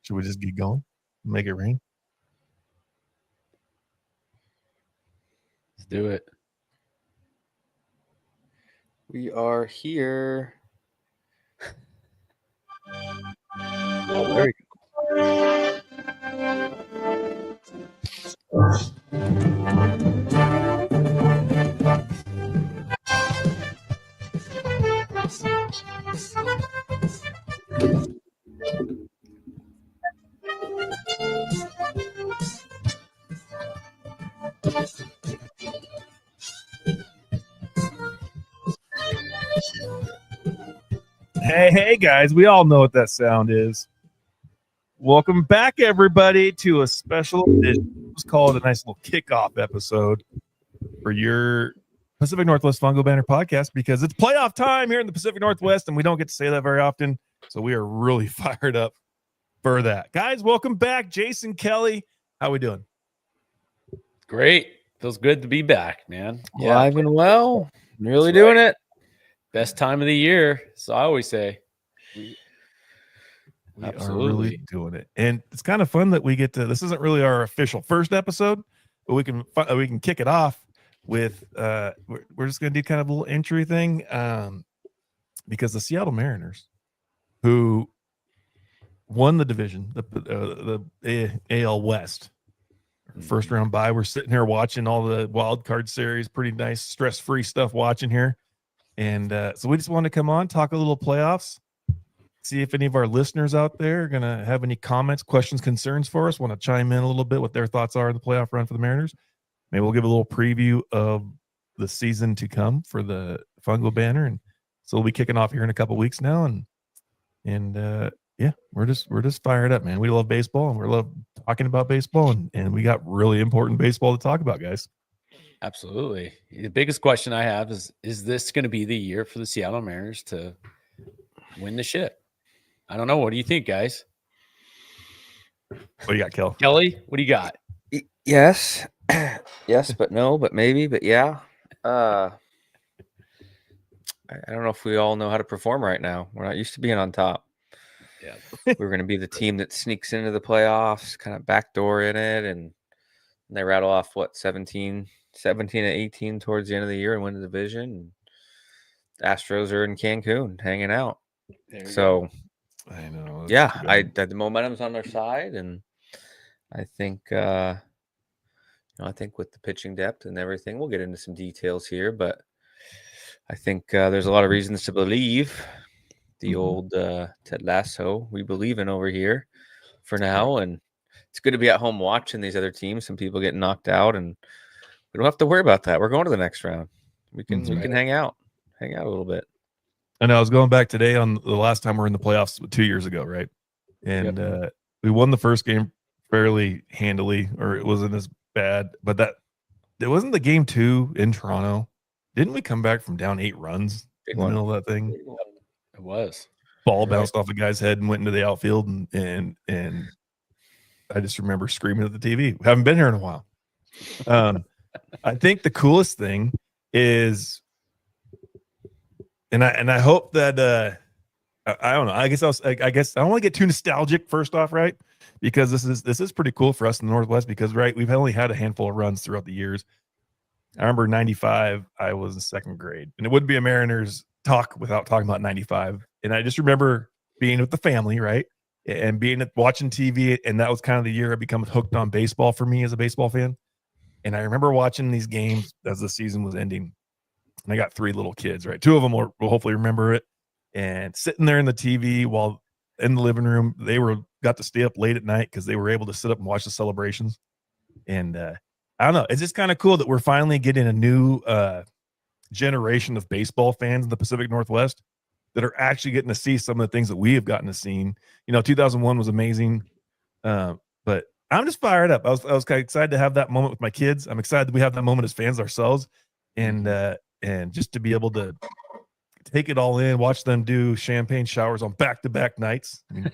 Should we just get going? Make it rain? Let's do it. We are here. Oh, there you Hey, guys, we all know what that sound is. Welcome back, everybody, to a special edition. Let's call it a nice little kickoff episode for your Pacific Northwest Fungo Banner podcast because it's playoff time here in the Pacific Northwest, and we don't get to say that very often. So we are really fired up for that. Guys, welcome back. Jason, Kelly, how we doing? Great. Feels good to be back, man. Live and well. Really That's doing right. it. Best time of the year. So I always say. We Absolutely. are really doing it, and it's kind of fun that we get to. This isn't really our official first episode, but we can kick it off with. We're just gonna do kind of a little entry thing, because the Seattle Mariners, who won the division, the AL West, first round bye. We're sitting here watching all the wild card series, pretty nice, stress free stuff watching here, and so we just wanted to come on, talk a little playoffs. See if any of our listeners out there are going to have any comments, questions, concerns for us, want to chime in a little bit what their thoughts are in the playoff run for the Mariners. Maybe we'll give a little preview of the season to come for the Fungo Banner. And so we'll be kicking off here in a couple weeks now. And yeah, we're just fired up, man. We love baseball and we love talking about baseball, and we got really important baseball to talk about, guys. Absolutely. The biggest question I have is this going to be the year for the Seattle Mariners to win the ship? I don't know. What do you think, guys? What do you got, Kel? Kelly, what do you got? Yes. Yes, but no, but maybe, but yeah. I don't know if we all know how to perform right now. We're not used to being on top. Yeah. We're going to be the team that sneaks into the playoffs, kind of backdoor in it, and they rattle off, 17 and 18 towards the end of the year and win the division. Astros are in Cancun hanging out. So, I know. yeah, the momentum's on their side, and I think, I think with the pitching depth and everything, we'll get into some details here, but I think there's a lot of reasons to believe the old Ted Lasso we believe in over here for now, and it's good to be at home watching these other teams. Some people get knocked out, and we don't have to worry about that. We're going to the next round. We can hang out a little bit. And I was going back today on the last time we were in the playoffs 2 years ago, right? And we won the first game fairly handily, or it wasn't as bad, but it wasn't the game 2 in Toronto. Didn't we come back from down 8 runs in the middle of that thing? It was. Ball bounced off a guy's head and went into the outfield, and I just remember screaming at the TV. We haven't been here in a while. I think the coolest thing is, and I hope that I don't know. I guess I don't want to get too nostalgic first off, right? Because this is pretty cool for us in the Northwest because we've only had a handful of runs throughout the years. I remember 95, I was in second grade, and it wouldn't be a Mariners talk without talking about 95. And I just remember being with the family, right? And watching TV, and that was kind of the year I become hooked on baseball for me as a baseball fan. And I remember watching these games as the season was ending. And I got 3 little kids, right? 2 of them will hopefully remember it. And sitting there in the TV while in the living room, they got to stay up late at night because they were able to sit up and watch the celebrations. And I don't know. It's just kind of cool that we're finally getting a new generation of baseball fans in the Pacific Northwest that are actually getting to see some of the things that we have gotten to see. 2001 was amazing. But I'm just fired up. I was kind of excited to have that moment with my kids. I'm excited that we have that moment as fans ourselves. And just to be able to take it all in, watch them do champagne showers on back-to-back nights. I mean,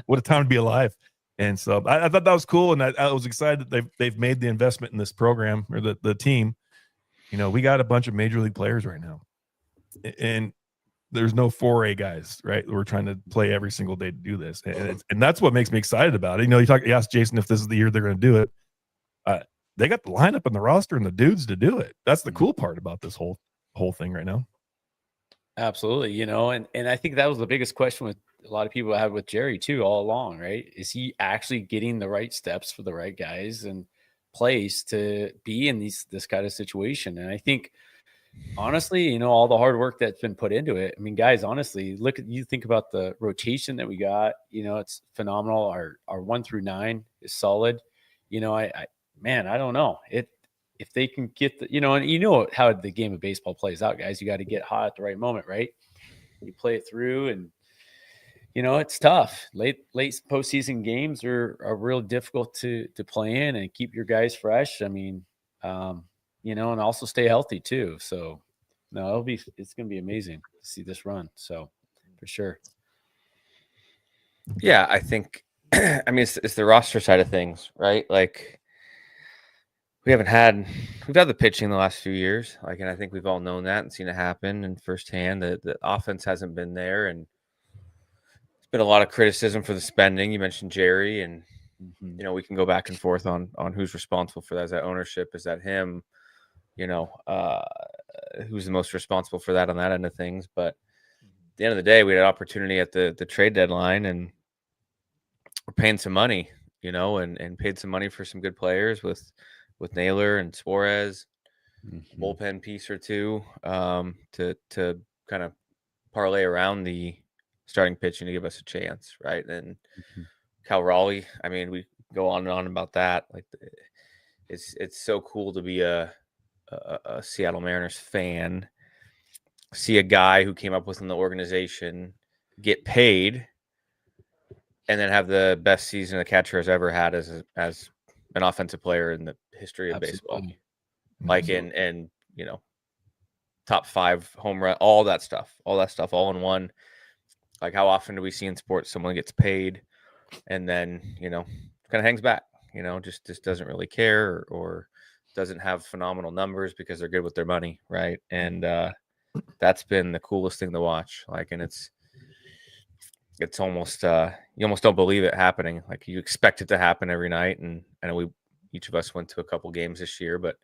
what a time to be alive. And so I thought that was cool. And I was excited that they've made the investment in this program or the team. We got a bunch of major league players right now. And there's no 4A guys, right? We're trying to play every single day to do this, and that's what makes me excited about it. You asked Jason if this is the year they're going to do it. They got the lineup and the roster and the dudes to do it. That's the cool part about this whole thing right now. Absolutely, and I think that was the biggest question with a lot of people had with Jerry too all along, right? Is he actually getting the right steps for the right guys and place to be in this kind of situation? And I think honestly, all the hard work that's been put into it. I mean, guys, honestly, think about the rotation that we got. It's phenomenal. Our 1 through 9 is solid. I don't know if they can get and how the game of baseball plays out, guys. You got to get hot at the right moment, right? You play it through, and it's tough. Late postseason games are real difficult to play in and keep your guys fresh. I mean, and also stay healthy too. So no, it's going to be amazing to see this run. So for sure. Yeah, I think, I mean, it's the roster side of things, right? Like we've had the pitching the last few years. Like, and I think we've all known that and seen it happen and firsthand that the offense hasn't been there. And it's been a lot of criticism for the spending. You mentioned Jerry, and, we can go back and forth on who's responsible for that. Is that ownership? Is that him? Who's the most responsible for that on that end of things? But at the end of the day, we had an opportunity at the trade deadline, and we're paying some money, and paid some money for some good players with Naylor and Suarez, bullpen piece or two, to kind of parlay around the starting pitching to give us a chance, right? And Cal Raleigh, I mean, we go on and on about that. Like, it's so cool to be a Seattle Mariners fan, see a guy who came up within the organization get paid, and then have the best season a catcher has ever had as an offensive player in the history of baseball. Like in top 5 home run, all that stuff all in one. Like, how often do we see in sports someone gets paid and then kind of hangs back, just doesn't really care or doesn't have phenomenal numbers because they're good with their money, right? And that's been the coolest thing to watch. Like, and it's almost you almost don't believe it happening. Like, you expect it to happen every night. And I know each of us went to a couple games this year, but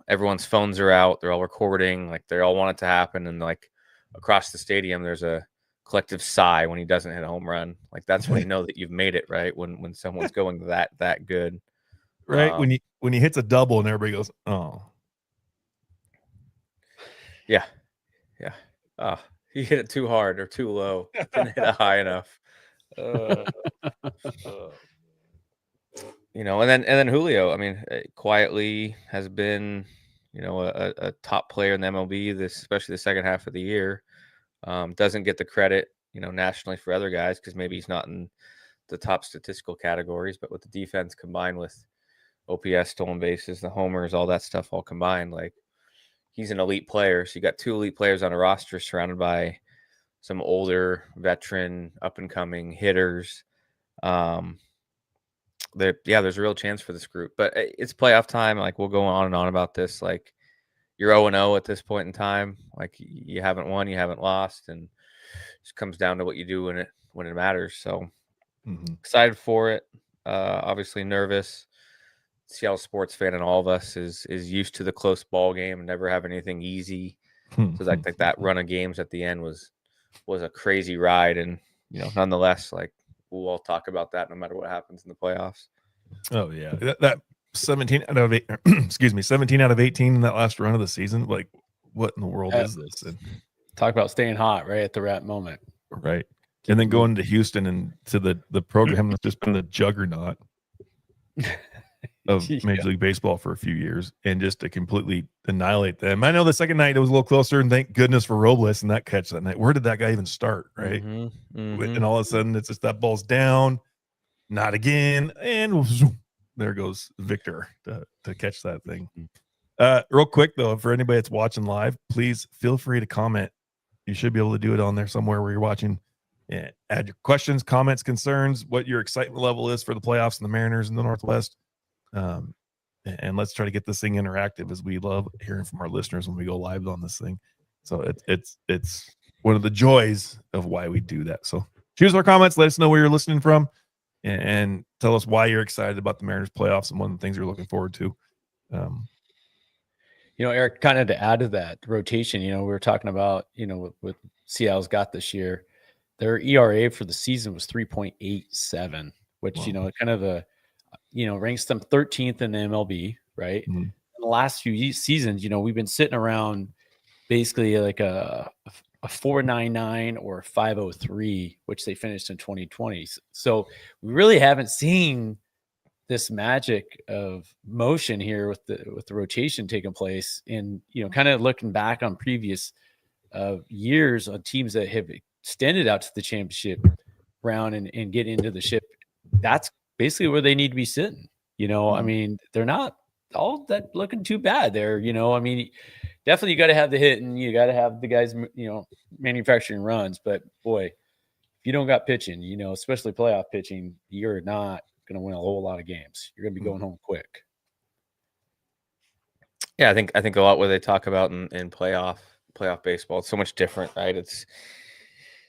everyone's phones are out, they're all recording, like they all want it to happen. And like across the stadium, there's a collective sigh when he doesn't hit a home run. Like, that's when you know that you've made it, right? When someone's going that good. Right. When he hits a double and everybody goes, oh. Yeah. He hit it too hard or too low. Didn't hit it high enough. And then Julio, I mean, quietly has been, a top player in the MLB, especially the second half of the year. Doesn't get the credit, nationally for other guys because maybe he's not in the top statistical categories, but with the defense combined with OPS, stolen bases, the homers, all that stuff all combined, like, he's an elite player. So you got 2 elite players on a roster surrounded by some older veteran up and coming hitters. There's a real chance for this group, but it's playoff time. Like, we'll go on and on about this. Like, you're 0-0 at this point in time. Like, you haven't won, you haven't lost, and it just comes down to what you do when it matters. So excited for it. Obviously nervous. Seattle sports fan and all of us is used to the close ball game and never have anything easy. So that run of games at the end was a crazy ride, and nonetheless, like, we'll all talk about that no matter what happens in the playoffs. Oh yeah, that 17 out of 8, 17 out of 18 in that last run of the season. Like, what in the world is this? And talk about staying hot right at the right moment, right? And then going to Houston and to the program that's just been the juggernaut of Major League Baseball for a few years, and just to completely annihilate them. I know the second night it was a little closer, and thank goodness for Robles and that catch that night. Where did that guy even start, right? And all of a sudden it's just that ball's down, not again, and zoom, there goes Victor to catch that thing. Real quick though, for anybody that's watching live, please feel free to comment. You should be able to do it on there somewhere where you're watching. Yeah, add your questions, comments, concerns, what your excitement level is for the playoffs and the Mariners in the Northwest. And let's try to get this thing interactive, as we love hearing from our listeners when we go live on this thing. So it's one of the joys of why we do that. So choose our comments. Let us know where you're listening from, and tell us why you're excited about the Mariners playoffs and one of the things you're looking forward to. Eric, kind of to add to that rotation, we were talking about, what Seattle's got this year. Their ERA for the season was 3.87, which, Wow. kind of ranks them 13th in the MLB, right? Mhm. In the last few seasons, we've been sitting around basically like a 4.99 or 5.03, which they finished in 2020. So we really haven't seen this magic of motion here with the rotation taking place. And kind of looking back on previous years on teams that have extended out to the championship round and get into the ship, that's basically where they need to be sitting. I mean, they're not all that looking too bad there. I mean, definitely you got to have the hit and you got to have the guys, manufacturing runs. But boy, if you don't got pitching, especially playoff pitching, you're not going to win a whole lot of games. You're going to be going home quick. Yeah, I think a lot what they talk about in playoff baseball, it's so much different, right?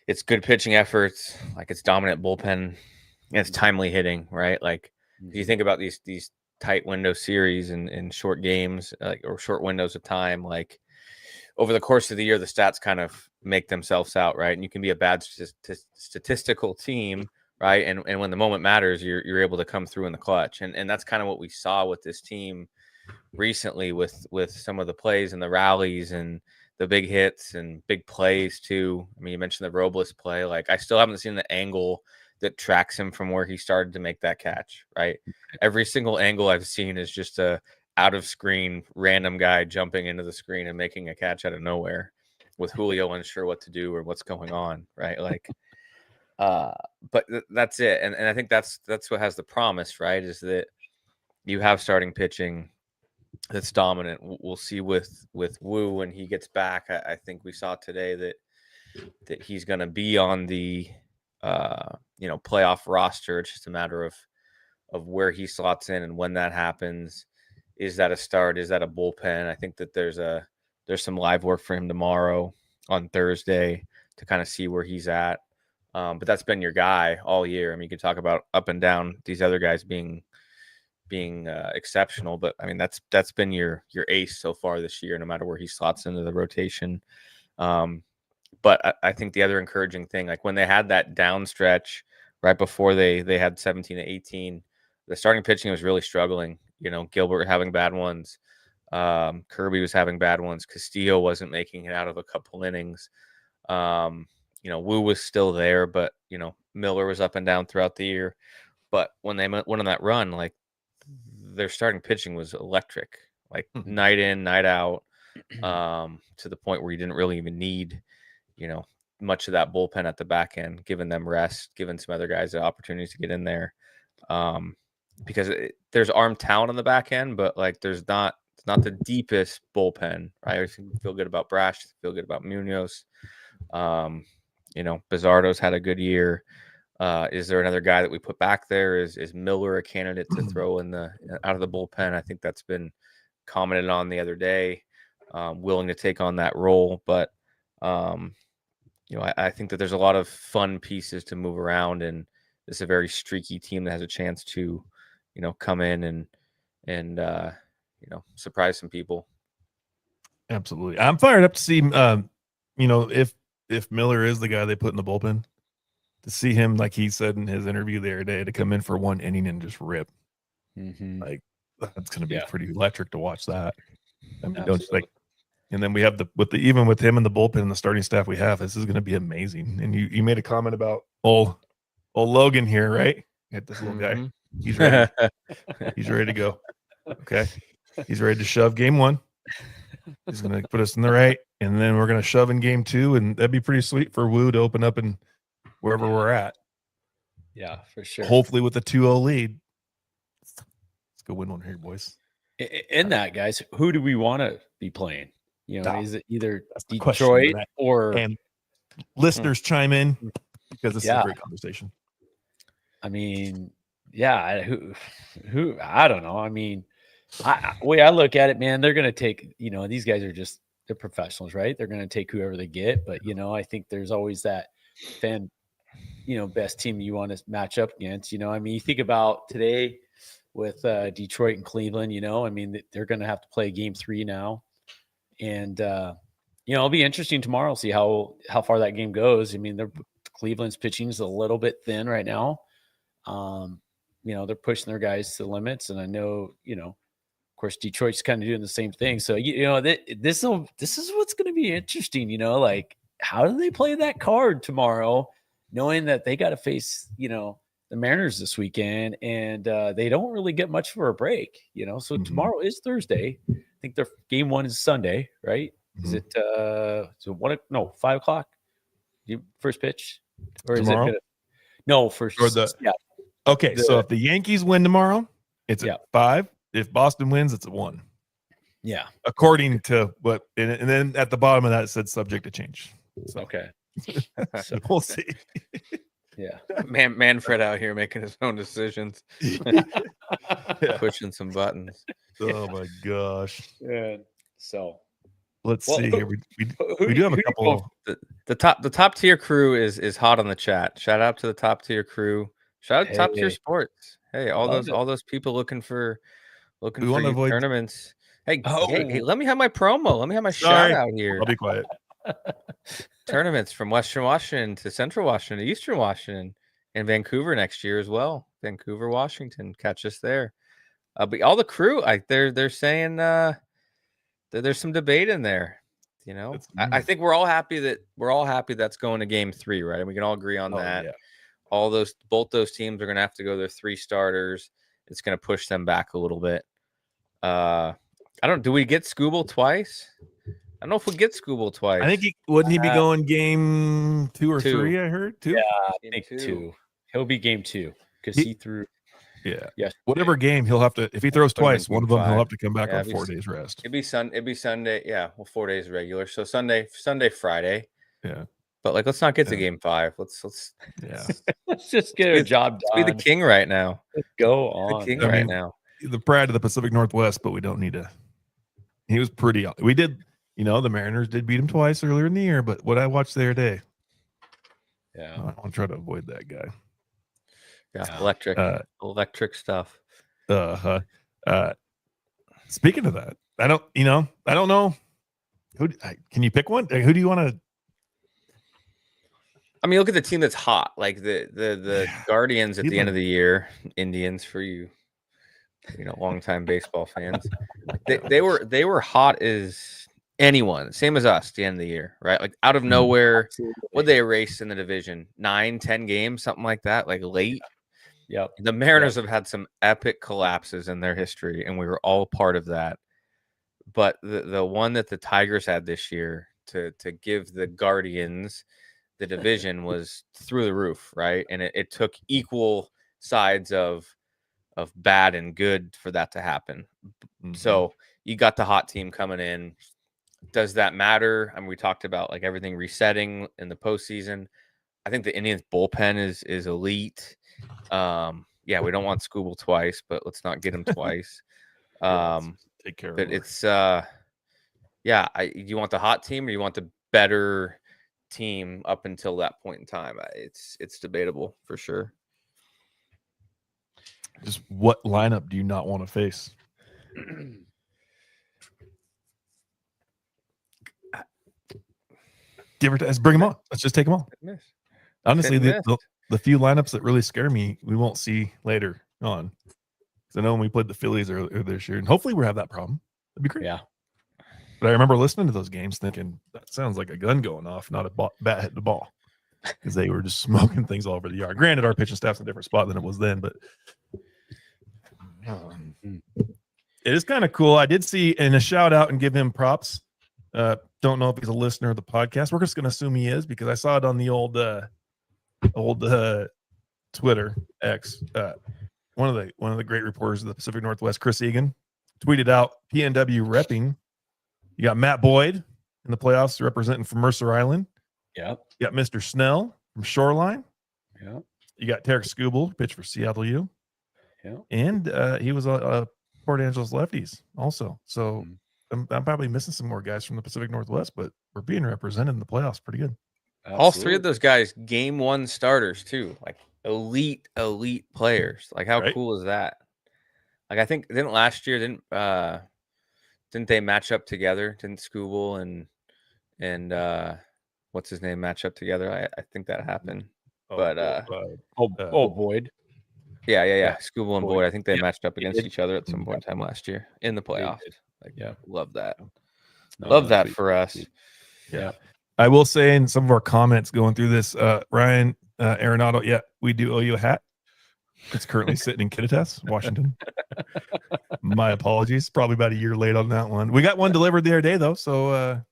It's good pitching efforts, like it's dominant bullpen, and it's timely hitting, right? Like if you think about these tight window series and short games, or short windows of time, like over the course of the year, the stats kind of make themselves out, right? And you can be a bad statistical team, right? And when the moment matters, you're able to come through in the clutch, and that's kind of what we saw with this team recently with some of the plays and the rallies and the big hits and big plays too. I mean, you mentioned the Robles play. Like, I still haven't seen the angle that tracks him from where he started to make that catch, right? Every single angle I've seen is just a out of screen random guy jumping into the screen and making a catch out of nowhere with Julio unsure what to do or what's going on, right? Like, but that's it. And I think that's what has the promise, right? Is that you have starting pitching that's dominant. We'll see with Wu when he gets back. I think we saw today that he's going to be on the playoff roster. It's just a matter of where he slots in and when that happens. Is that a start? Is that a bullpen? I think that there's some live work for him tomorrow on Thursday to kind of see where he's at. But that's been your guy all year. I mean, you can talk about up and down these other guys being exceptional, but I mean that's been your ace so far this year, no matter where he slots into the rotation. But I think the other encouraging thing, like when they had that down stretch right before they had 17 to 18, the starting pitching was really struggling. Gilbert having bad ones, Kirby was having bad ones, Castillo wasn't making it out of a couple innings. Wu was still there, but Miller was up and down throughout the year. But when they went on that run, like, their starting pitching was electric, like night in, night out, to the point where you didn't really even need, much of that bullpen at the back end, giving them rest, giving some other guys the opportunities to get in there. Because there's arm talent on the back end, but like it's not the deepest bullpen, right? I feel good about Brash, feel good about Munoz. Bizardo's had a good year. Is there another guy that we put back there? Is Miller a candidate to throw out of the bullpen? I think that's been commented on the other day. Willing to take on that role, but I think that there's a lot of fun pieces to move around, and this is a very streaky team that has a chance to, come in and surprise some people. Absolutely, I'm fired up to see, if Miller is the guy they put in the bullpen. To see him, like he said in his interview the other day, to come in for one inning and just rip, like that's going to be pretty electric to watch that. I mean, don't like, and then we have even with him in the bullpen and the starting staff we have, this is going to be amazing. And you made a comment about old Logan here, right? Get this little guy. He's ready. He's ready to go. Okay, he's ready to shove game one. He's going to put us in the right, and then we're going to shove in game two, and that'd be pretty sweet for Wu to open up and wherever we're at. Yeah, for sure. Hopefully with a 2-0 lead. Let's go win one here, boys. In that, guys, who do we want to be playing? Is it either Detroit or... And listeners chime in, because this is a great conversation. I mean, yeah, who I don't know. I mean, way I look at it, man, they're going to take, these guys are just they're professionals, right? They're going to take whoever they get. But, I think there's always that fan, best team you want to match up against. I mean, you think about today with Detroit and Cleveland, I mean, they're going to have to play game 3 now. And, it'll be interesting tomorrow, see how far that game goes. I mean, Cleveland's pitching is a little bit thin right now. They're pushing their guys to the limits. And I know, of course, Detroit's kind of doing the same thing. So, this is what's going to be interesting, like how do they play that card tomorrow, knowing that they got to face, the Mariners this weekend, and they don't really get much for a break, So tomorrow is Thursday. I think their game 1 is Sunday, right? Is it 5 o'clock? First pitch, or Tomorrow? is it no first? Or the- yeah, Okay, so if the Yankees win tomorrow, it's at 5. If Boston wins, it's at 1. yeah. According to what, and then at the bottom of that it said subject to change. So Okay, so we'll see. yeah. Manfred out here making his own decisions, Yeah. pushing some buttons. Oh my gosh. Yeah. So Let's Well, see who- here. who We do have a you couple. The top tier crew is hot on the chat. Shout out to the top tier crew. Shout out to top tier Hey. sports. Hey, all Love those people looking for We wanna youth avoid- tournaments. Hey, Oh. hey, let me have my promo. Let me have my Sorry. shout out here. I'll be quiet. Tournaments from Western Washington to Central Washington to Eastern Washington and Vancouver next year as well. Vancouver, Washington. Catch us there. But all the crew, they're saying that there's some debate in there. It's- I think we're all happy that's going to game 3, right? And we can all agree on Oh, that. yeah. Both those teams are going to have to go their 3 starters. It's going to push them back a little bit. Do we get Skubal twice? I don't know if we get Skubal twice. I think wouldn't he be going game 2 or 2. 3? I heard 2. Yeah, I Game think 2. 2. He'll be game 2 because He- he threw. Yeah. Yes. Whatever game he'll have to, if he throws Put him in twice, one of game them he'll 5. have to come back Yeah, on if 4 he's- days rest. It'd be Sunday. Yeah, well, 4 days regular. So Sunday, Friday. Yeah. But let's not get to Yeah. game 5. Let's Yeah. Let's just get a job be done. the king right now. Let's go The on. king I right mean, now. The pride of the Pacific Northwest, but we don't need to. He was pretty. We did, the Mariners did beat him twice earlier in the year, but what I watched the other day, Yeah. I want to try to avoid that guy. Yeah, Yeah. electric stuff. Speaking of that, I don't know. Can you pick one? Who do you want to? I mean, look at the team that's hot, like the Guardians at the end of the year, Indians for you, longtime baseball fans. They were hot as anyone, same as us, at the end of the year, right? Like out of nowhere, what they erased in the division, 9-10 games, something like that, like late. Yep. The Mariners have had some epic collapses in their history, and we were all part of that. But the one that the Tigers had this year to give the Guardians the division was through the roof, right? And it took equal sides of bad and good for that to happen. So you got the hot team coming in. Does that matter? I mean, we talked about like everything resetting in the postseason. I think the Indians bullpen is elite. Yeah, we don't want Skubal twice, but let's not get him twice. Take care of But it. it's you want the hot team or you want the better team up until that point in time? It's debatable for sure. Just what lineup do you not want to face? Give or take, bring them on. Let's just take them all. Miss. Honestly, Hit and the few lineups that really scare me, we won't see later on. Because I know when we played the Phillies earlier this year, and hopefully we have that problem. That'd be great. Yeah. But I remember listening to those games thinking, that sounds like a gun going off, not a bat hitting the ball. Because they were just smoking things all over the yard. Granted, our pitching staff's in a different spot than it was then, but it is kind of cool. I did see, and a shout out and give him props. Don't know if he's a listener of the podcast. We're just going to assume he is because I saw it on the old Twitter X. One of the great reporters of the Pacific Northwest, Chris Egan, tweeted out PNW repping. You got Matt Boyd in the playoffs representing from Mercer Island. Yep. You got Mr. Snell from Shoreline. Yep. You got Tarek Skubal, pitch for Seattle U. Yeah. And he was a Port Angeles Lefties also. So I'm probably missing some more guys from the Pacific Northwest, but we're being represented in the playoffs pretty good. All three of those guys, game one starters too, like elite players. Like how Right. cool is that? Like I think didn't they match up together? Didn't Scooble and what's his name match up together? I think that happened. But Boyd. Yeah. Scooble and Boyd. Boyd. I think they Yeah, matched up they against did. each other at some point in time last year in the They playoffs. did. Like, Yeah. love that. No, Love that sweet. for us. Yeah. I will say in some of our comments going through this, Ryan Arenado, yeah, we do owe you a hat. It's currently sitting in Kittitas, Washington. My apologies. Probably about a year late on that one. We got one delivered the other day though, so that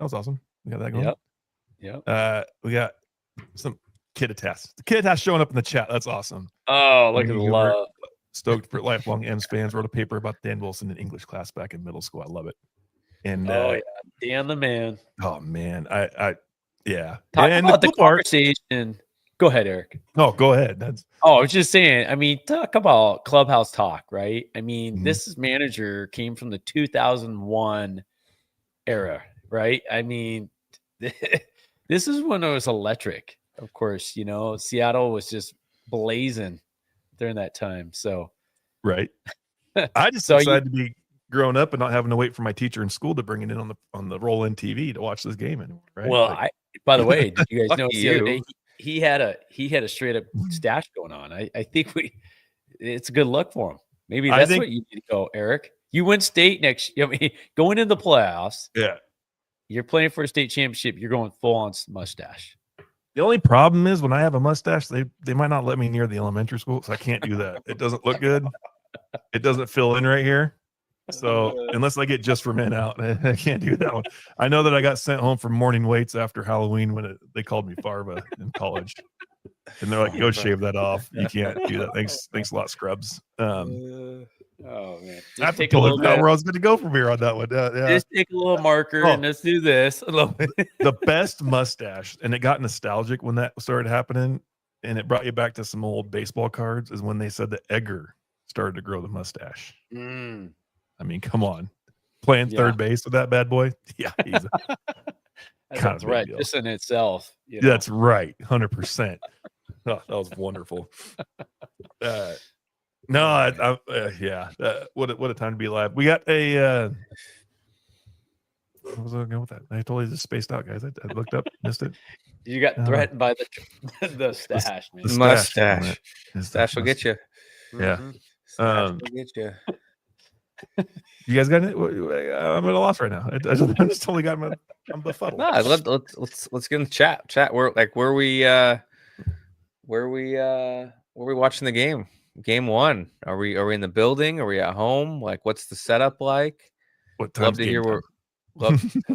was awesome. We got that going. Yep. We got some Kittitas. The Kittitas showing up in the chat. That's awesome. Oh, look at the You were love. Stoked for lifelong M's fans. Wrote a paper about Dan Wilson in English class back in middle school. I love it. And Dan the man. oh man, I yeah. Talk and about the cool part- conversation. Go ahead, Eric. No, go ahead. That's I was just saying, I mean, talk about clubhouse talk, right? I mean, Mhm. this manager came from the 2001 era, right? I mean, this is when it was electric. Of course, you know, Seattle was just blazing during that time. So, right. I just So decided to be grown up and not having to wait for my teacher in school to bring it in on the roll-in TV to watch this game anymore. Right. well, Like, by the way, did you guys Lucky know the other you. day he had a straight up stash going on? I think it's a good look for him. Maybe I that's think- what you need to go, Eric. You win state next. I mean, going into the playoffs, yeah. you're playing for a state championship. You're going full on mustache. The only problem is when I have a mustache, they might not let me near the elementary school, so I can't do that. It doesn't look good. It doesn't fill in right here. So unless I get just for men out, I can't do that one. I know that I got sent home from morning weights after Halloween when they called me Farva in college, and they're like, "Go shave that off. You can't do that." Thanks a lot, Scrubs. Oh man, I have just to take a pull little it out bit. where I was going to go from here on that one. Yeah. Just take a little marker Oh. and let's do this. A little bit. The best mustache, and it got nostalgic when that started happening, and it brought you back to some old baseball cards, is when they said that Edgar started to grow the mustache. Mm. I mean, come on. Playing Yeah. third base with that bad boy? Yeah, he's That's Kind a of big threat deal. just in itself. You know? that's right. 100%. Oh, that was wonderful. No, yeah. What a time to be alive. We got a what was I going with that? I totally just spaced out, guys. I looked up, missed it. You got threatened by the stash, man. The stash. Mustache. It's Stash will get you. Yeah. Mhm. Stash Um, will get you. You guys got it? I'm at a loss right now. I just totally got I'm befuddled. No, let's get in the chat. Where we watching the game? Game one. Are we in the building? Are we at home? Like, what's the setup like? What Love time's to game hear time? where.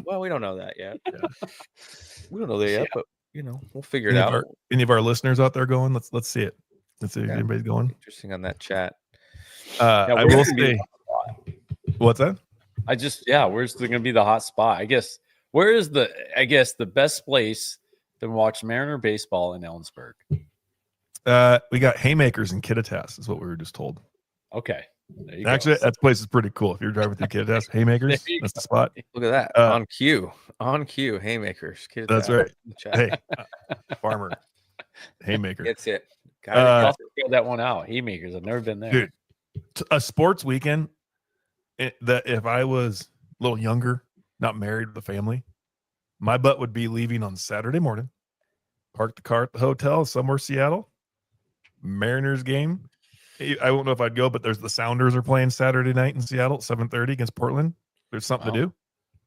Well, we don't know that yet. We don't know that yet, but we'll figure it out. Any of our listeners out there going? Let's see it. Let's see if Yeah. anybody's going. Interesting on that chat. I where's will gonna be say, what's that? where's going to be the hot spot? I guess where is the best place to watch Mariner baseball in Ellensburg? We got Haymakers in Kittitas, is what we were just told. Okay, there you go. Actually, that place is pretty cool. If you're driving through Kittitas, Haymakers, There you that's the spot. Look at that. Uh, On cue. Haymakers. Get That's that right. in the chat. Hey, farmer, Haymaker. Gets it. Uh, Got I'll it. have to figure that one out. Haymakers. I've never been there. Dude, a sports weekend that if I was a little younger, not married with a family, my butt would be leaving on Saturday morning, park the car at the hotel somewhere Seattle, Mariners game. I won't know if I'd go, but there's the Sounders are playing Saturday night in Seattle at 7:30 against Portland. There's something to Wow. do,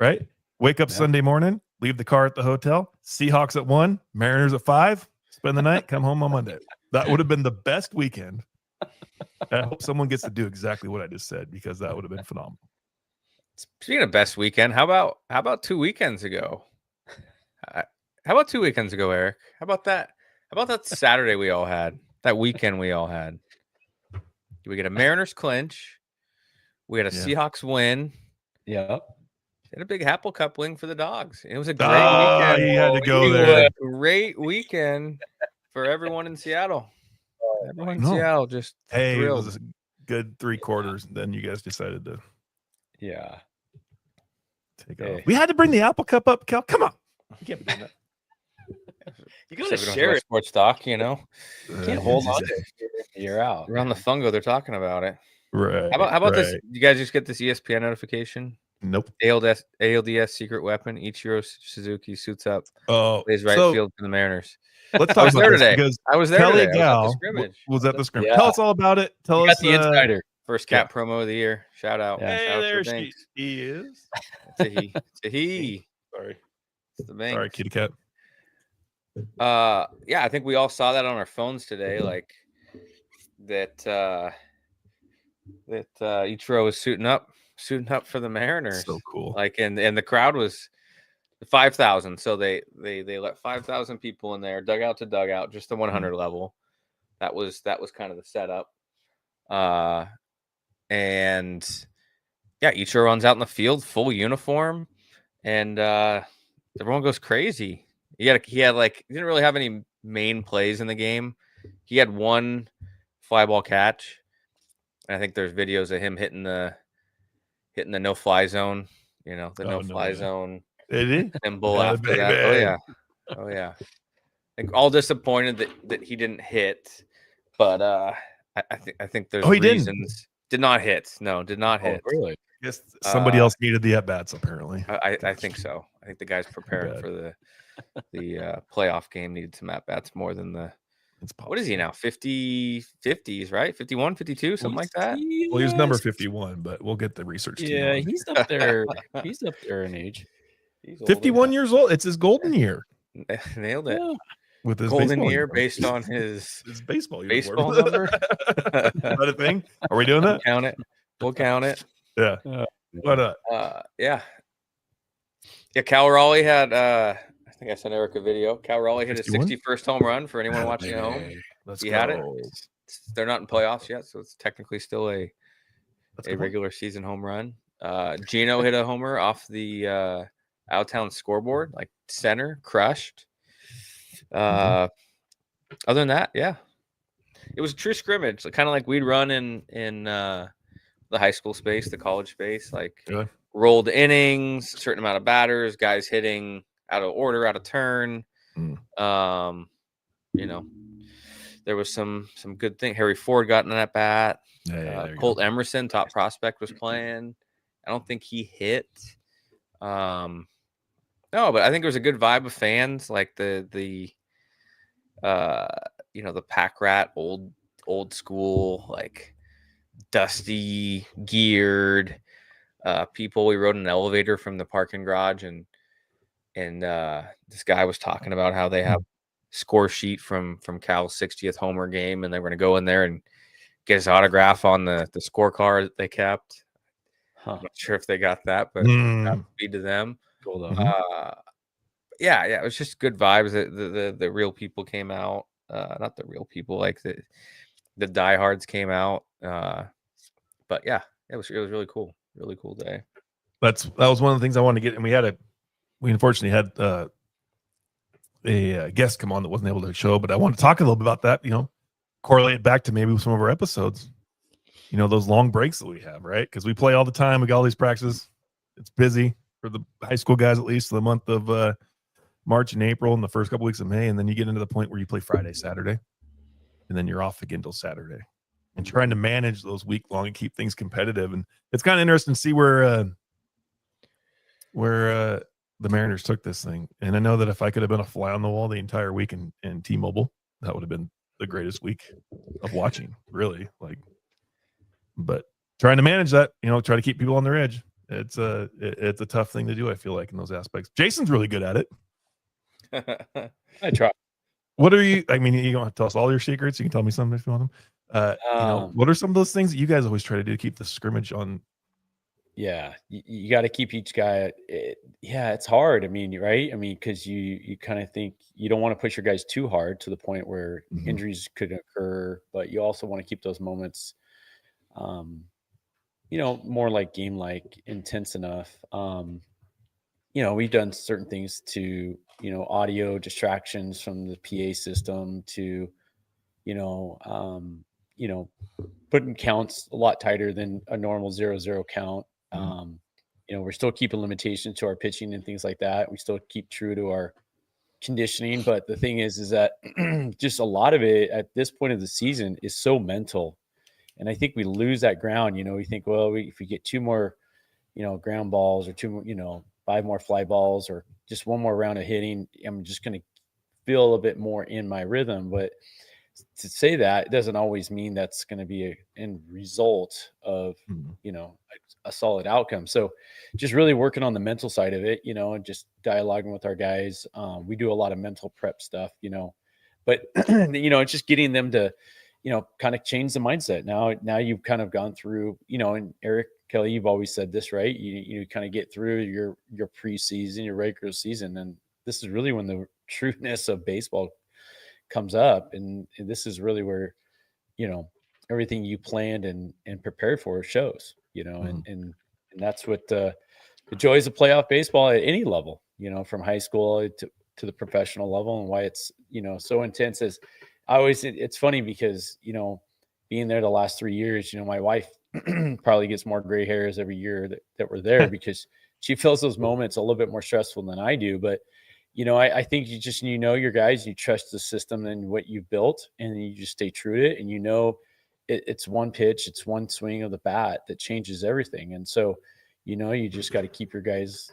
right? Wake up Yeah. Sunday morning, leave the car at the hotel, Seahawks at 1, Mariners at 5, spend the night, come home on Monday. That would have been the best weekend. I hope someone gets to do exactly what I just said, because that would have been phenomenal. Speaking of best weekend, how about 2 weekends ago? How about 2 weekends ago, Eric? How about that? How about that Saturday we all had? That weekend we all had. We get a Mariners clinch. We had a Yeah. Seahawks win. Yeah. And a big Apple coupling for the dogs. It was a great Ah, weekend. he had to go It was there. a great weekend for everyone in Seattle. Everyone in No. Seattle just Hey, it thrilled. was a good 3 quarters, and then you guys decided to. Yeah. Take Hey. off. We had to bring the Apple Cup up, Cal. Come on. You can't be doing that. You gotta Pacific share Northwest it. Sports Doc, you know. You can't hold on to it. You're out. Around the Fungo, they're talking about it. Right. How about this? right. You guys just get this ESPN notification? Nope. ALDS secret weapon. Ichiro Suzuki suits up, Oh, plays right so field for the Mariners. let's I talk was about there this today. because I was there Kelly today. I was at the Gal scrimmage. was at the scrimmage. Yeah. Tell us all about it. Tell You us got the insider. First cat promo of the year. Shout out. Yeah. Hey, Shout out there to the Banks. he is. To he. To he. Sorry. It's the Banks. Sorry, kitty cat. Yeah, I think we all saw that on our phones today, like that Ichiro was suiting up for the Mariners. So cool. Like and the crowd was 5,000. So they let 5,000 people in there, dugout to dugout, just the 100 level. That was kind of the setup. And yeah, Ichiro runs out in the field, full uniform, and everyone goes crazy. He didn't really have any main plays in the game. He had one fly ball catch. And I think there's videos of him hitting the no fly zone, the no fly zone. Did he? And bull Yeah, after that. baby. Oh yeah. Like all disappointed that he didn't hit. But I think there's he didn't? reasons. Did not hit. No, did not hit. Really? Guess somebody else needed the at bats apparently. I think so. I think the guys preparing for the playoff game needed some at bats more than the. What is he now? 50s, right? 51, 52, something like that. Well, he was number 51, but we'll get the research team. Yeah, on. he's up there. He's up there in age. He's old. 51 yees old. It's his golden year Nailed it. Yeah. with his Golden baseball year uniform. based on his baseball baseball uniform. number. Is that a thing? Are we doing that? Count it. We'll count it. Yeah. What Yeah. Cal Raleigh had I think I sent Eric a video. Cal Raleigh hit his 61? 61st home run for anyone watching at home. Let's He go. had it. They're not in playoffs yet, so it's technically still a That's a good one. regular season home run. Gino hit a homer off the out of town scoreboard, like center, crushed. Other than that, yeah, it was a true scrimmage, kind of like we'd run in the high school space, the college space, like Yeah. rolled innings, certain amount of batters, guys hitting out of order, out of turn. There was some good thing. Harry Ford got in that bat. Yeah, there you Colt go. Emerson, top prospect, was playing. I don't think he hit. No, but I think it was a good vibe of fans, like the pack rat, old school, like dusty, geared people. We rode an elevator from the parking garage, and this guy was talking about how they have score sheet from Cal's 60th homer game, and they were going to go in there and get his autograph on the scorecard that they kept. Huh. I'm not sure if they got that, but Mm. that would be to them. Cool though. Mhm. Yeah, it was just good vibes. The real people came out. Not the real people, like the diehards came out. But yeah, it was really cool. Really cool day. That was one of the things I wanted to get, and we unfortunately had a guest come on that wasn't able to show, but I want to talk a little bit about that. Correlate it back to maybe some of our episodes. Those long breaks that we have, right? Because we play all the time. We got all these practices. It's busy for the high school guys, at least the month of March and April and the first couple weeks of May, and then you get into the point where you play Friday, Saturday, and then you're off again till Saturday. And trying to manage those week long and keep things competitive, and it's kind of interesting to see where the Mariners took this thing. And I know that if I could have been a fly on the wall the entire week in T-Mobile, that would have been the greatest week of watching, really. But trying to manage that, try to keep people on their edge. It's a tough thing to do, I feel like, in those aspects. Jason's really good at it. I try. What are you? I mean, you don't have to tell us all your secrets. You can tell me some if you want them. What are some of those things that you guys always try to do to keep the scrimmage on? Yeah, you got to keep each guy. It's hard. I mean, right? I mean, because you kind of think you don't want to push your guys too hard to the point where injuries could occur, but you also want to keep those moments, more like game-like, intense enough. We've done certain things to, audio distractions from the PA system to, putting counts a lot tighter than a normal 0-0 count. we're still keeping limitations to our pitching and things like that. We still keep true to our conditioning. But the thing is that just a lot of it at this point of the season is so mental. And I think we lose that ground. We think, well, if we get 2 more, ground balls or 2 more, 5 more fly balls or just 1 more round of hitting, I'm just going to feel a bit more in my rhythm. But to say that, it doesn't always mean that's going to be a end result of, a solid outcome. So just really working on the mental side of it, and just dialoguing with our guys. We do a lot of mental prep stuff, but it's just getting them to, kind of change the mindset. Now you've kind of gone through, and Eric Kelly, you've always said this, right? You kind of get through your preseason, your regular season. And this is really when the trueness of baseball comes up. And this is really where, everything you planned and prepared for shows, and that's what the joys of playoff baseball at any level, from high school to the professional level, and why it's, so intense. As I always, it's funny because, being there the last 3 years, my wife probably gets more gray hairs every year that we're there because she feels those moments a little bit more stressful than I do. But, I think you just, your guys, you trust the system and what you've built, and you just stay true to it. And, it's one pitch, it's one swing of the bat that changes everything. And so, you just got to keep your guys,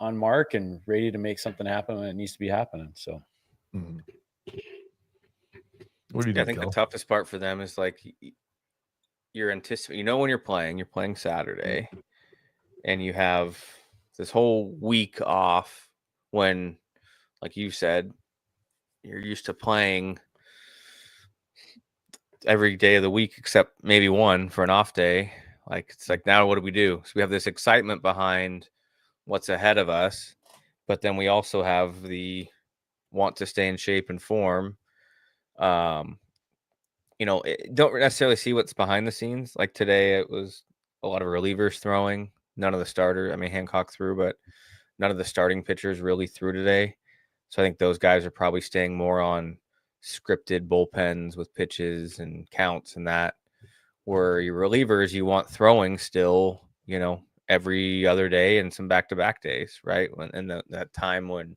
on mark and ready to make something happen when it needs to be happening. So, What do you I think the toughest part for them is like you're anticipating, when you're playing Saturday, and you have this whole week off when, like you said, you're used to playing every day of the week except maybe one for an off day. Like, it's like, now what do we do? So we have this excitement behind what's ahead of us, but then we also have the want to stay in shape and form. Don't necessarily see what's behind the scenes. Like today, it was a lot of relievers throwing. None of the starters. I mean, Hancock threw, but none of the starting pitchers really threw today. So I think those guys are probably staying more on scripted bullpens with pitches and counts and that. Where your relievers, you want throwing still, every other day and some back-to-back days, right? That time when,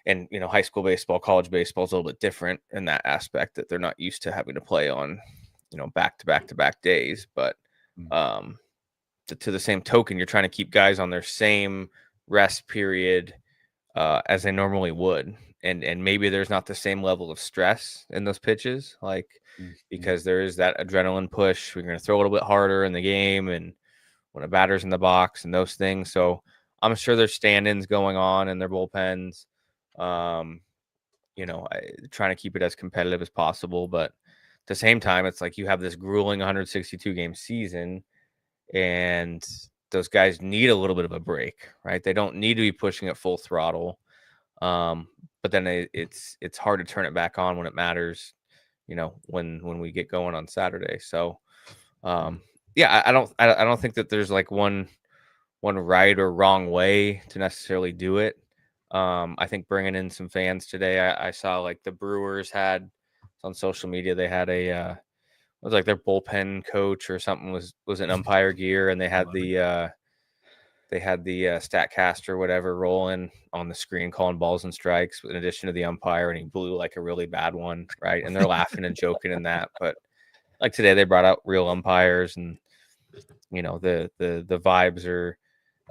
and high school baseball, college baseball is a little bit different in that aspect, that they're not used to having to play on, back-to-back days. But to the same token, you're trying to keep guys on their same rest period as they normally would. And maybe there's not the same level of stress in those pitches, because there is that adrenaline push. We're going to throw a little bit harder in the game, and when a batter's in the box and those things. So I'm sure there's stand-ins going on in their bullpens, trying to keep it as competitive as possible. But at the same time, it's like you have this grueling 162 game season, and those guys need a little bit of a break, right? They don't need to be pushing at full throttle. But then it's hard to turn it back on when it matters, when we get going on Saturday. So, I don't think that there's like one right or wrong way to necessarily do it. I think bringing in some fans today, I saw like the Brewers had on social media, they had it was like their bullpen coach or something was in umpire gear, and they had the StatCast or whatever rolling on the screen calling balls and strikes in addition to the umpire, and he blew like a really bad one, right? And they're laughing and joking in that. But like today, they brought out real umpires, and the vibes are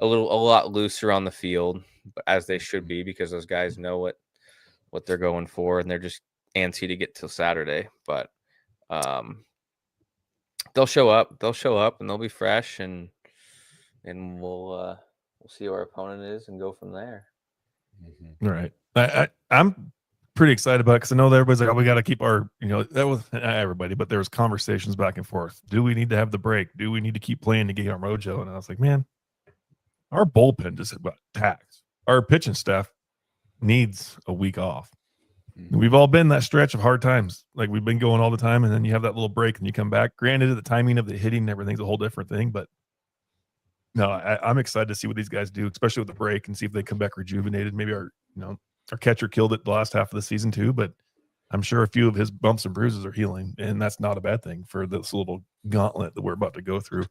a lot looser on the field, but as they should be, because those guys know what they're going for, and they're just antsy to get till Saturday. But they'll show up, and they'll be fresh, and we'll see who our opponent is and go from there. All right. I'm pretty excited about it because I know that everybody's like, oh, we got to keep our, that was not everybody, but there was conversations back and forth. Do we need to have the break? Do we need to keep playing to get our mojo? And I was like, man, our bullpen just about taxed. Our pitching staff needs a week off. We've all been that stretch of hard times. Like we've been going all the time, and then you have that little break and you come back. Granted, the timing of the hitting and everything's a whole different thing, but no, I'm excited to see what these guys do, especially with the break, and see if they come back rejuvenated. Maybe our catcher killed it the last half of the season too, but I'm sure a few of his bumps and bruises are healing, and that's not a bad thing for this little gauntlet that we're about to go through.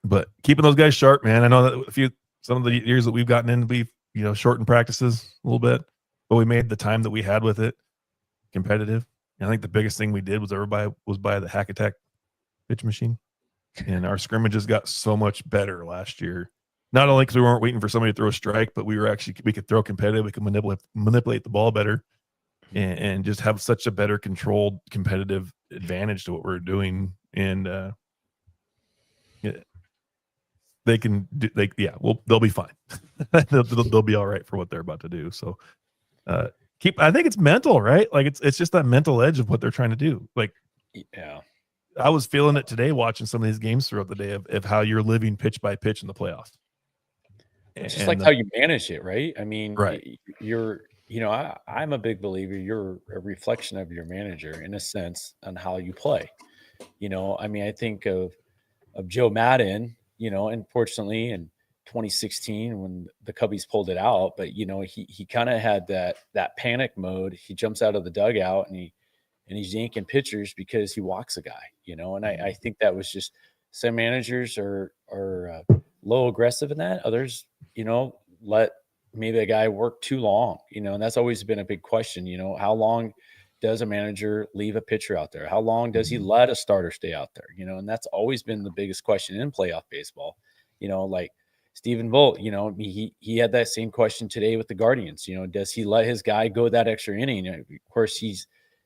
but keeping those guys sharp, man. I know that some of the years that we've gotten in, we've shortened practices a little bit, but we made the time that we had with it competitive. And I think the biggest thing we did was everybody was by the Hack Attack pitch machine, and our scrimmages got so much better last year. Not only because we weren't waiting for somebody to throw a strike, but we could throw competitive, we could manipulate the ball better, and just have such a better controlled competitive advantage to what we're doing. And they can do, they'll be fine. they'll be all right for what they're about to do. So I think it's mental, right? Like it's just that mental edge of what they're trying to do. Like, yeah, I was feeling it today watching some of these games throughout the day of how you're living pitch by pitch in the playoffs. It's just like how you manage it, right? I mean, right. I'm a big believer you're a reflection of your manager in a sense on how you play. I mean, I think of Joe Madden, unfortunately in 2016 when the Cubbies pulled it out, but he kind of had that panic mode. He jumps out of the dugout and he's yanking pitchers because he walks a guy, and I think that was just some managers are low aggressive in that. Others, let maybe a guy work too long, and that's always been a big question. How long does a manager leave a pitcher out there? How long does he let a starter stay out there? And that's always been the biggest question in playoff baseball. Like Stephen Vogt, he had that same question today with the Guardians. Does he let his guy go that extra inning? Of course,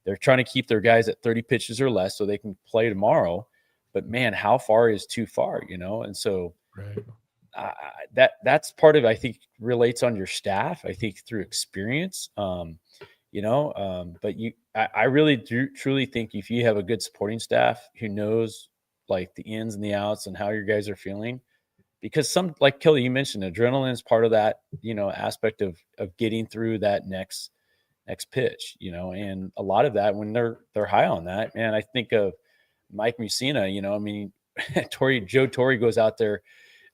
they're trying to keep their guys at 30 pitches or less so they can play tomorrow. But man, how far is too far? And so right. That's part of it, I think, relates on your staff. I think through experience. But I really do truly think if you have a good supporting staff who knows like the ins and the outs and how your guys are feeling, because like Kelly, you mentioned, adrenaline is part of that, aspect of getting through that next pitch, and a lot of that when they're high on that, man, I think of Mike Mussina, I mean, Joe Torre goes out there.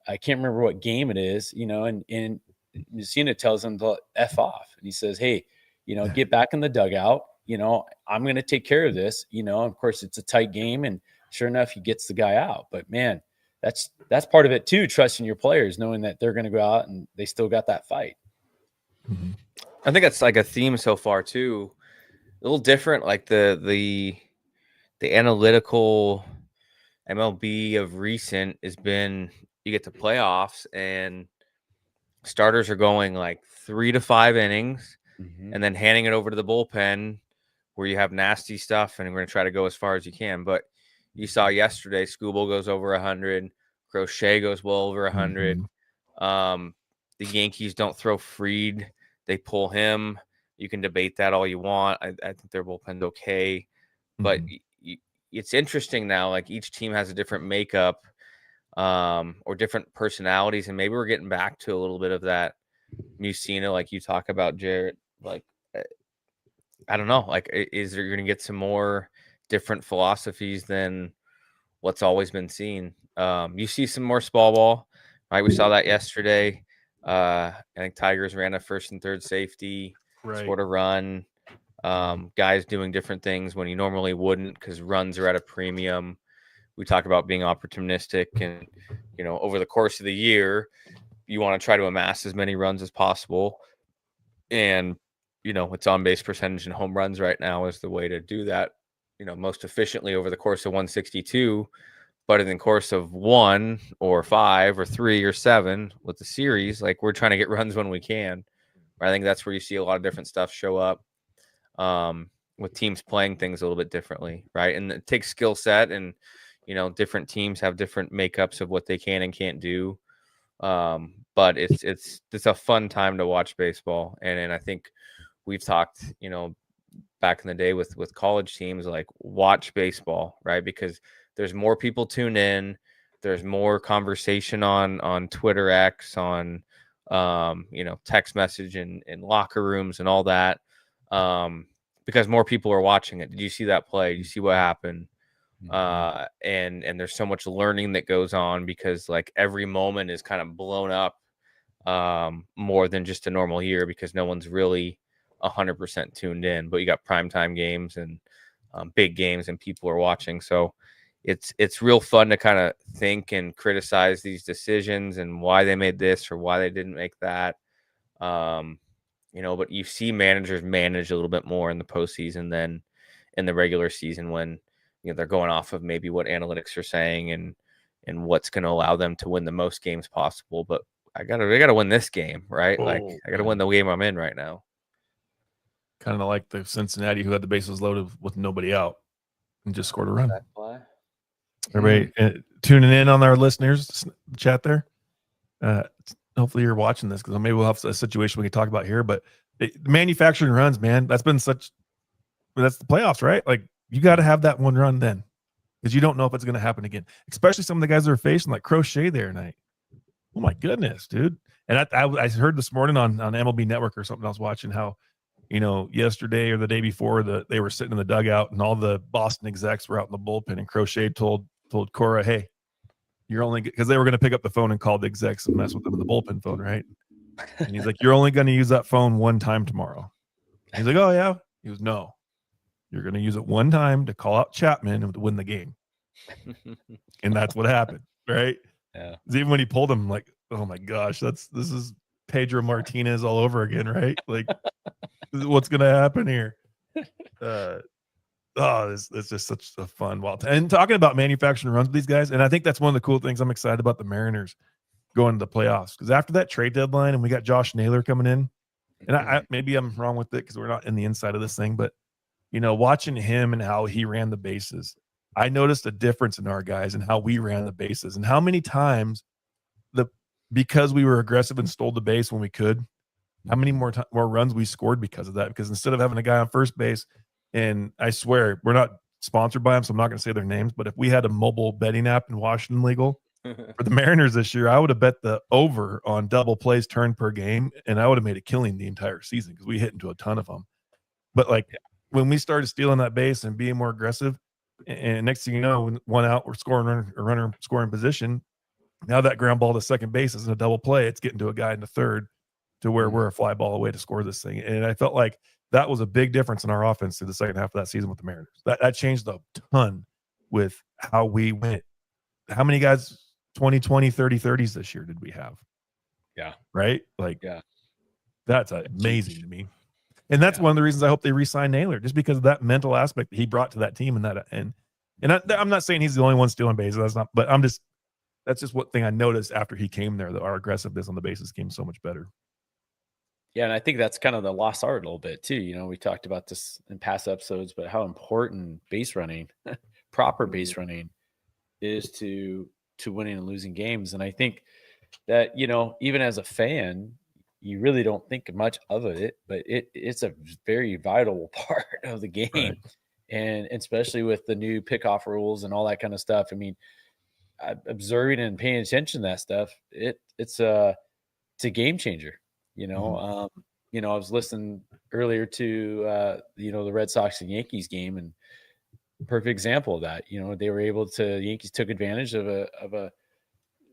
I can't remember what game it is, and Mussina tells him to F off. And he says, hey, get back in the dugout. I'm going to take care of this. Of course, it's a tight game. And sure enough, he gets the guy out. But, man, that's part of it, too, trusting your players, knowing that they're going to go out and they still got that fight. Mm-hmm. I think that's like a theme so far, too. A little different, like the analytical MLB of recent has been – you get to playoffs and starters are going like 3 to 5 innings and then handing it over to the bullpen where you have nasty stuff and we're going to try to go as far as you can. But you saw yesterday, Skubal goes over 100, Crochet goes well over 100. The Yankees don't throw Fried. They pull him. You can debate that all you want. I think their bullpen's okay. But it's interesting now, like each team has a different makeup or different personalities, and maybe we're getting back to a little bit of that Mussina, like you talk about, Jarrett. Like, I don't know, like, is there going to get some more different philosophies than what's always been seen? You see some more small ball, right? We saw that yesterday. I think Tigers ran a first and third safety, scored a run. Guys doing different things when you normally wouldn't because runs are at a premium. We talk about being opportunistic and, over the course of the year, you want to try to amass as many runs as possible. And, it's on base percentage and home runs right now is the way to do that, most efficiently over the course of 162. But in the course of 1 or 5 or 3 or 7 with the series, like we're trying to get runs when we can. I think that's where you see a lot of different stuff show up with teams playing things a little bit differently. Right. And it takes skill set and, different teams have different makeups of what they can and can't do. But it's a fun time to watch baseball. And I think we've talked, back in the day with college teams, like watch baseball, right? Because there's more people tune in. There's more conversation on Twitter X, on, text message in locker rooms and all that. Because more people are watching it. Did you see that play? Did you see what happened? And there's so much learning that goes on because like every moment is kind of blown up more than just a normal year because no one's really 100% tuned in, but you got primetime games and big games and people are watching. So it's real fun to kind of think and criticize these decisions and why they made this or why they didn't make that. But you see managers manage a little bit more in the postseason than in the regular season when they're going off of maybe what analytics are saying and what's going to allow them to win the most games possible. But I gotta win this game, right? Like I gotta win the game I'm in right now. Kind of like the Cincinnati who had the bases loaded with nobody out and just scored a run. Everybody tuning in on our listeners chat there. Hopefully you're watching this because maybe we'll have a situation we can talk about here. But manufacturing runs, man, that's the playoffs, right? Like you got to have that one run then because you don't know if it's going to happen again. Especially some of the guys that are facing like Crochet there tonight. Oh my goodness, dude! And I heard this morning on MLB Network or something I was watching how yesterday or the day before they were sitting in the dugout and all the Boston execs were out in the bullpen and Crochet told Cora, hey, you're only because they were going to pick up the phone and call the execs and mess with them in the bullpen phone, right? And he's like, you're only going to use that phone one time tomorrow. He's like, oh yeah. He goes, no, you're going to use it one time to call out Chapman and to win the game. And that's what happened, right? Yeah. Even when he pulled him, like, oh my gosh, this is Pedro Martinez all over again, right? Like, what's going to happen here? It's just such a fun wild time. And talking about manufacturing runs with these guys, and I think that's one of the cool things I'm excited about the Mariners going to the playoffs because after that trade deadline and we got Josh Naylor coming in, and I maybe I'm wrong with it because we're not in the inside of this thing, but watching him and how he ran the bases, I noticed a difference in our guys and how we ran the bases and how many times because we were aggressive and stole the base when we could, how many more runs we scored because of that. Because instead of having a guy on first base, and I swear we're not sponsored by them, so I'm not going to say their names, but if we had a mobile betting app in Washington legal for the Mariners this year, I would have bet the over on double plays turned per game, and I would have made a killing the entire season because we hit into a ton of them. But when we started stealing that base and being more aggressive, and next thing you know, one out, we're scoring a runner scoring position. Now that ground ball to second base isn't a double play; it's getting to a guy in the third, to where we're a fly ball away to score this thing. And I felt like that was a big difference in our offense through the second half of that season with the Mariners. That changed a ton with how we went. How many guys 20, 30, 30s this year did we have? Yeah. Right? That's amazing to me. And that's one of the reasons I hope they re-sign Naylor, just because of that mental aspect that he brought to that team. And I'm not saying he's the only one stealing bases. That's just one thing I noticed after he came there, that our aggressiveness on the bases came so much better. Yeah, and I think that's kind of the lost art a little bit too. We talked about this in past episodes, but how important base running, proper base running, is to winning and losing games. And I think that even as a fan, you really don't think much of it, but it's a very vital part of the game, right. And especially with the new pickoff rules and all that kind of stuff. I mean, observing and paying attention to that stuff, it's a game changer. I was listening earlier to the Red Sox and Yankees game, and perfect example of that. They were able to. The Yankees took advantage of a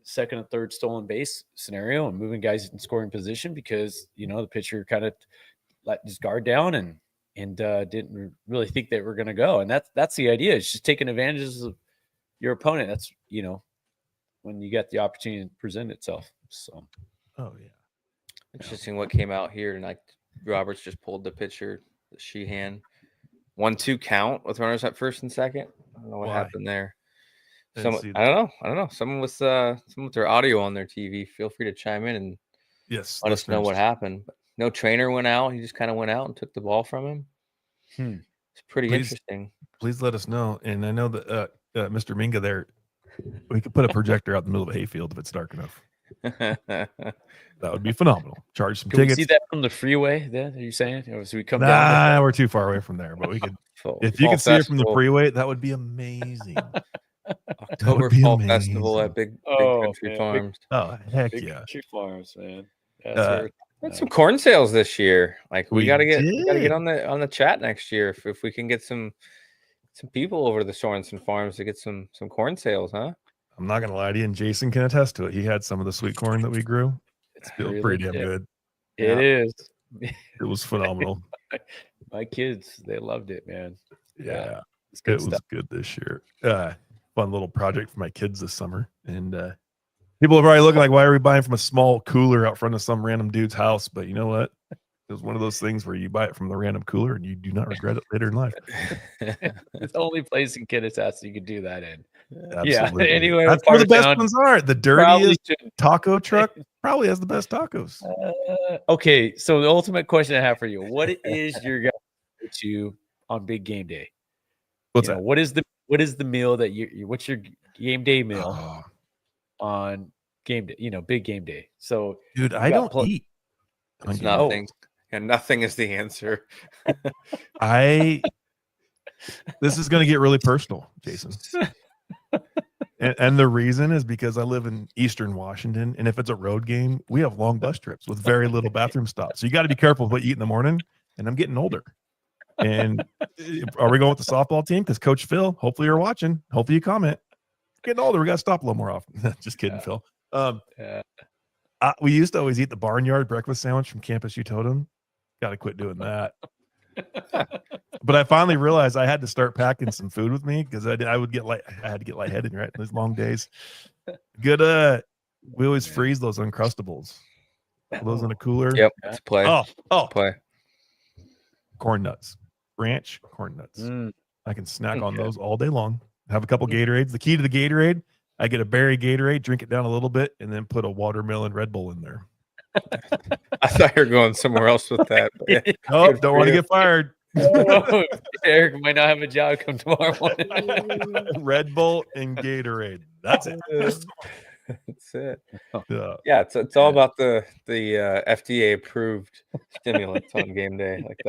second and third stolen base scenario and moving guys in scoring position because the pitcher kind of let his guard down and didn't really think they were going to go. And that's the idea. It's just taking advantages of your opponent. That's when you get the opportunity to present itself. So, oh yeah. Interesting what came out here tonight. Roberts just pulled the pitcher, the Sheehan. 1-2 count with runners at first and second. I don't know what happened there. I don't know. Someone with their audio on their TV. Feel free to chime in and let us know what happened. But no trainer went out. He just kind of went out and took the ball from him. It's pretty interesting. Please let us know. And I know that Mr. Minga there, we could put a projector out in the middle of a hayfield if it's dark enough. That would be phenomenal. Charge some tickets. We see that from the freeway then? Are you saying? So we come down? Nah, we're too far away from there, but we could. If you could see it from the freeway, that would be amazing. October Fall Festival at Big Country Farms. Heck Big yeah. Country Farms, man. That's some corn sales this year. Like we gotta get on the chat next year if we can get some people over to the Sorensen Farms to get some corn sales, huh? I'm not gonna lie to you, and Jason can attest to it. He had some of the sweet corn that we grew. It's still really pretty damn good. It is. It was phenomenal. My kids, they loved it, man. Yeah. It was good this year. fun little project for my kids this summer. And people are probably looking like, why are we buying from a small cooler out front of some random dude's house? But you know what? It was one of those things where you buy it from the random cooler and you do not regret it later in life. It's the only place in Kittitas you could do that in. Absolutely. anywhere That's where the best Parktown ones are. The probably dirtiest should. taco truck probably has the best tacos. Okay, so the ultimate question I have for you: what is your go-to on big game day? What's You that? know, what is the meal that what's your game day meal Oh, on game day? You know, big game day. So dude, you I got don't eat. on It's game day. nothing. And nothing is the answer. This is going to get really personal, Jason. And the reason is because I live in Eastern Washington, and if it's a road game, we have long bus trips with very little bathroom stops. So you got to be careful what you eat in the morning. And I'm getting older. And are we going with the softball team? Because Coach Phil, hopefully you're watching. Hopefully you comment. Getting older, we got to stop a little more often. Just kidding, Phil. We used to always eat the barnyard breakfast sandwich from Campus Utotem. Got to quit doing that. But I finally realized I had to start packing some food with me because I would get I had to get lightheaded, right? Those long days. Good. We always freeze those Uncrustables. Put those in a cooler. Yep. It's play. Oh, Play. corn nuts, ranch corn nuts. Mm. I can snack on Okay. those all day long. Have a couple Gatorades. The key to the Gatorade, I get a berry Gatorade, drink it down a little bit, and then put a watermelon Red Bull in there. I thought you were going somewhere else with that. But yeah. Oh, Good don't for want to you. get fired. Eric might not have a job come tomorrow morning. Red Bull and Gatorade. That's it. That's it. Yeah. Yeah, it's all about the FDA approved stimulants on game day. Like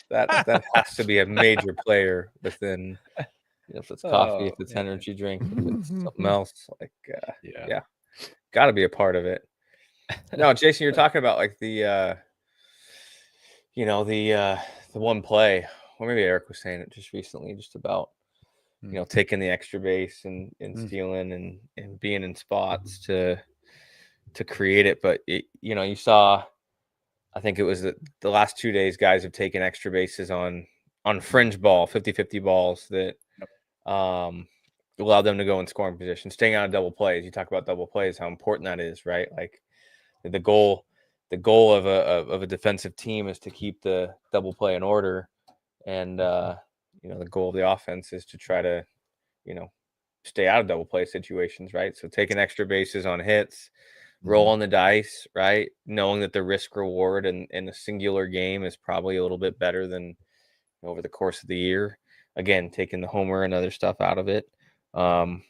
that has to be a major player within. If it's coffee, if it's energy drink, if it's something else, like yeah, got to be a part of it. No, Jason, you're talking about like the one play, or maybe Eric was saying it just recently, just about taking the extra base and stealing and being in spots to create it. But you saw, I think it was the last 2 days, guys have taken extra bases on fringe ball, 50-50 balls that allowed them to go in scoring position, staying out of double plays. You talk about double plays, how important that is, right? Like the goal of a defensive team is to keep the double play in order, and the goal of the offense is to try to stay out of double play situations, right? So taking extra bases on hits, rolling the dice, right? Knowing that the risk reward in a singular game is probably a little bit better than over the course of the year. Again, taking the homer and other stuff out of it. I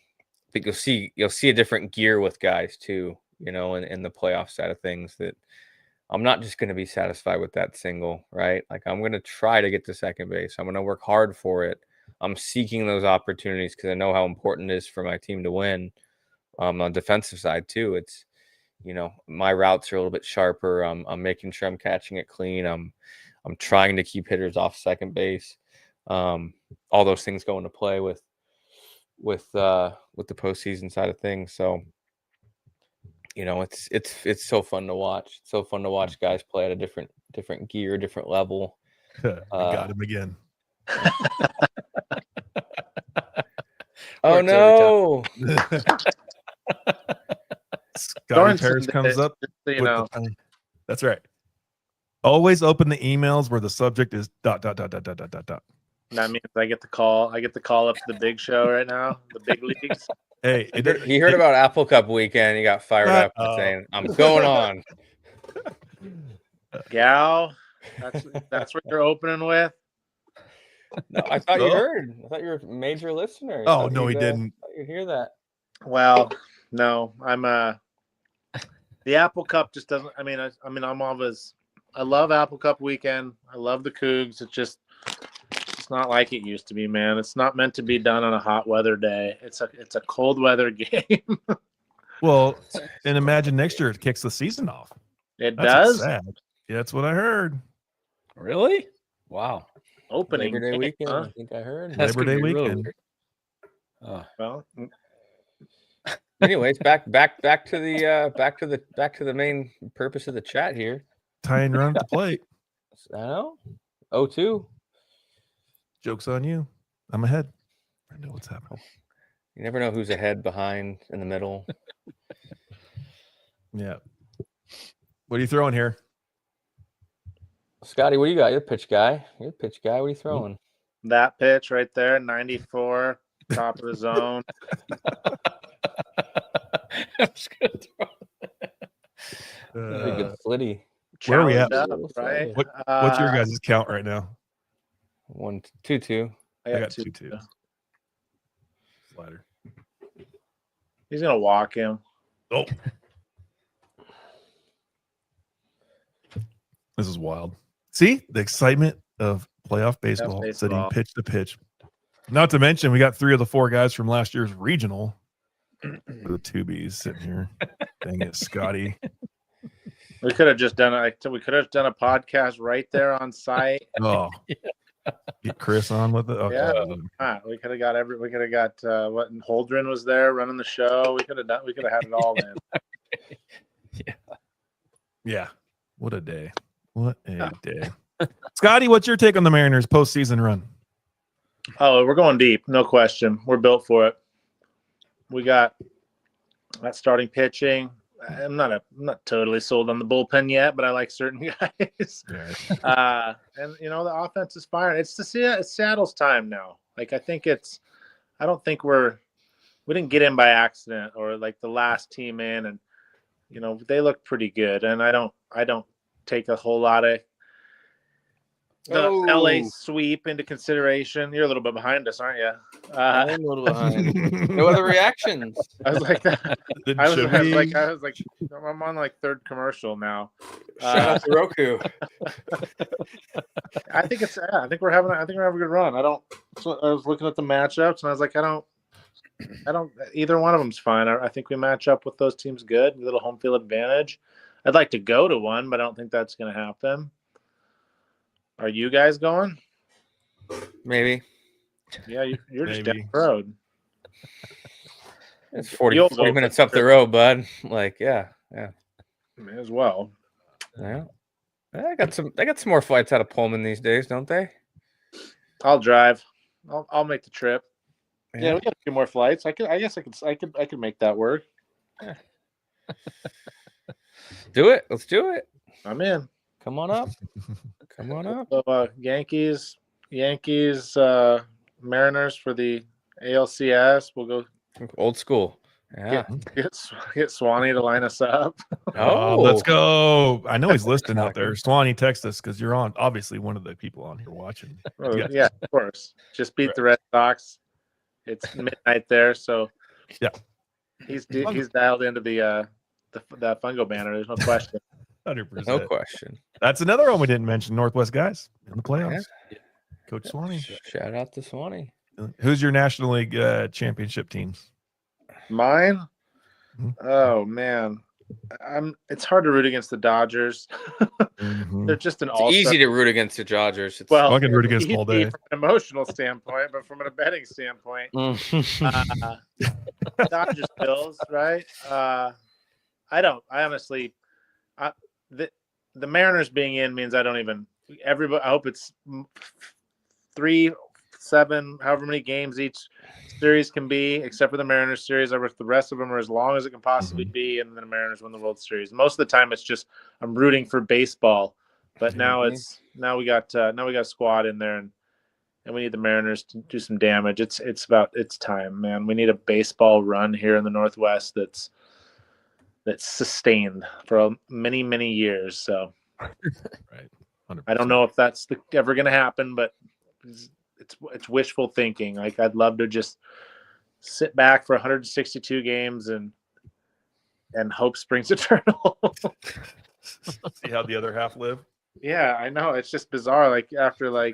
think you'll see a different gear with guys too, in the playoff side of things, that I'm not just going to be satisfied with that single, right? Like I'm going to try to get to second base. I'm going to work hard for it. I'm seeking those opportunities because I know how important it is for my team to win. On the defensive side too, it's, my routes are a little bit sharper. I'm making sure I'm catching it clean. I'm trying to keep hitters off second base. All those things go into play with the postseason side of things. So, it's so fun to watch. It's so fun to watch guys play at a different gear, different level. Got him again. Oh no! Scotty Paris comes up. That's right. Always open the emails where the subject is ... That means I get the call. I get the call up to the big show right now, the big leagues. Hey, he heard about Apple Cup weekend. He got fired up and saying, "I'm going on." Gal, that's what you're opening with. No, I thought you heard. I thought you were a major listener. Oh no, he didn't. You hear that? Well, no, I'm the Apple Cup just doesn't. I mean, I'm always. I love Apple Cup weekend. I love the Cougs. It's not like it used to be, man. It's not meant to be done on a hot weather day. It's a cold weather game. Well, and imagine next year it kicks the season off. It That's does. sad. Yeah, that's what I heard. Really? Wow. Opening Labor Day game, weekend. huh? I think I heard. That's Labor gonna Day be really weekend. weird. Well, Anyways, back to the main purpose of the chat here. Tie and run at the plate. I know. 0-2. Joke's on you. I'm ahead. I know what's happening. You never know who's ahead, behind, in the middle. Yeah. What are you throwing here? Scotty, what do you got? You're the pitch guy. You're the pitch guy. What are you throwing? That pitch right there, 94, top of the zone. I'm just gonna throw Pretty good flitty. Where are we at? Challenged up, right? What's your guys' count right now? 1-2-2. I I got got 2. 2-2. Slider. He's gonna walk him. Oh. This is wild. See the excitement of playoff baseball, sitting baseball. pitch to pitch. Not to mention, we got 3 of the 4 guys from last year's regional. The 2Bs sitting here. Dang it, Scotty. We could have just done we could have done a podcast right there on site. Oh, get Chris on with it. Okay. Yeah. We could have got what Holdren was there running the show. We could have had it all in. Yeah. What a day. What a day. Scotty, what's your take on the Mariners postseason run? Oh, we're going deep, no question. We're built for it. We got that starting pitching. I'm not totally sold on the bullpen yet, but I like certain guys. Yeah. And the offense is firing. It's Seattle's time now. Like I don't think we didn't get in by accident or like the last team in, and they look pretty good. And I don't take a whole lot of the LA sweep into consideration. You're a little bit behind us, aren't you? I'm a little behind. No other reactions. I was like that. Then I was should like, I'm on like third commercial now. Shout out to Roku. I think we're having a good run. I was looking at the matchups and I was like, I don't either one of them's fine. I think we match up with those teams good. A little home field advantage. I'd like to go to one, but I don't think that's going to happen. Are you guys going? Maybe. Yeah, you're just Maybe. down the road. It's 40 You'll go minutes for up the sure. road, bud. Like, yeah. May as well. Yeah. I got some more flights out of Pullman these days, don't they? I'll drive. I'll make the trip. Yeah, we got a few more flights. I guess I could make that work. Do it. Let's do it. I'm in. Come on up. Come on up. So, Yankees, Mariners for the ALCS. We'll go Old school. Yeah. get Swanee to line us up. Oh, let's go. I know he's listening out there. Swanee, text us because you're on, obviously, one of the people on here watching. Yeah, of course. Just beat the Red Sox. It's midnight there, so yeah, he's dialed into the Fungo banner. There's no question. 100%. No question. That's another one we didn't mention. Northwest guys in the playoffs. Yeah. Coach Swanee. Shout out to Swanee. Who's your National League championship teams? Mine? Mhm. Oh man, it's hard to root against the Dodgers. Mhm. They're just an It's all easy to root against the Dodgers. It's, well. I can root against them all easy day. from an emotional standpoint, but from a betting standpoint, Dodgers Bills, right? I honestly, the Mariners being in means I don't even. Everybody, I hope it's 3, 7, however many games each series can be, except for the Mariners series. The rest of them are as long as it can possibly be, and then the Mariners win the World Series. Most of the time, it's just I'm rooting for baseball, but now we got a squad in there, and we need the Mariners to do some damage. It's time, man. We need a baseball run here in the Northwest that's sustained for many years. So, Right. 100%. I don't know if that's ever going to happen, but it's wishful thinking. Like I'd love to just sit back for 162 games and hope springs eternal. See how the other half live. Yeah, I know. It's just bizarre. Like after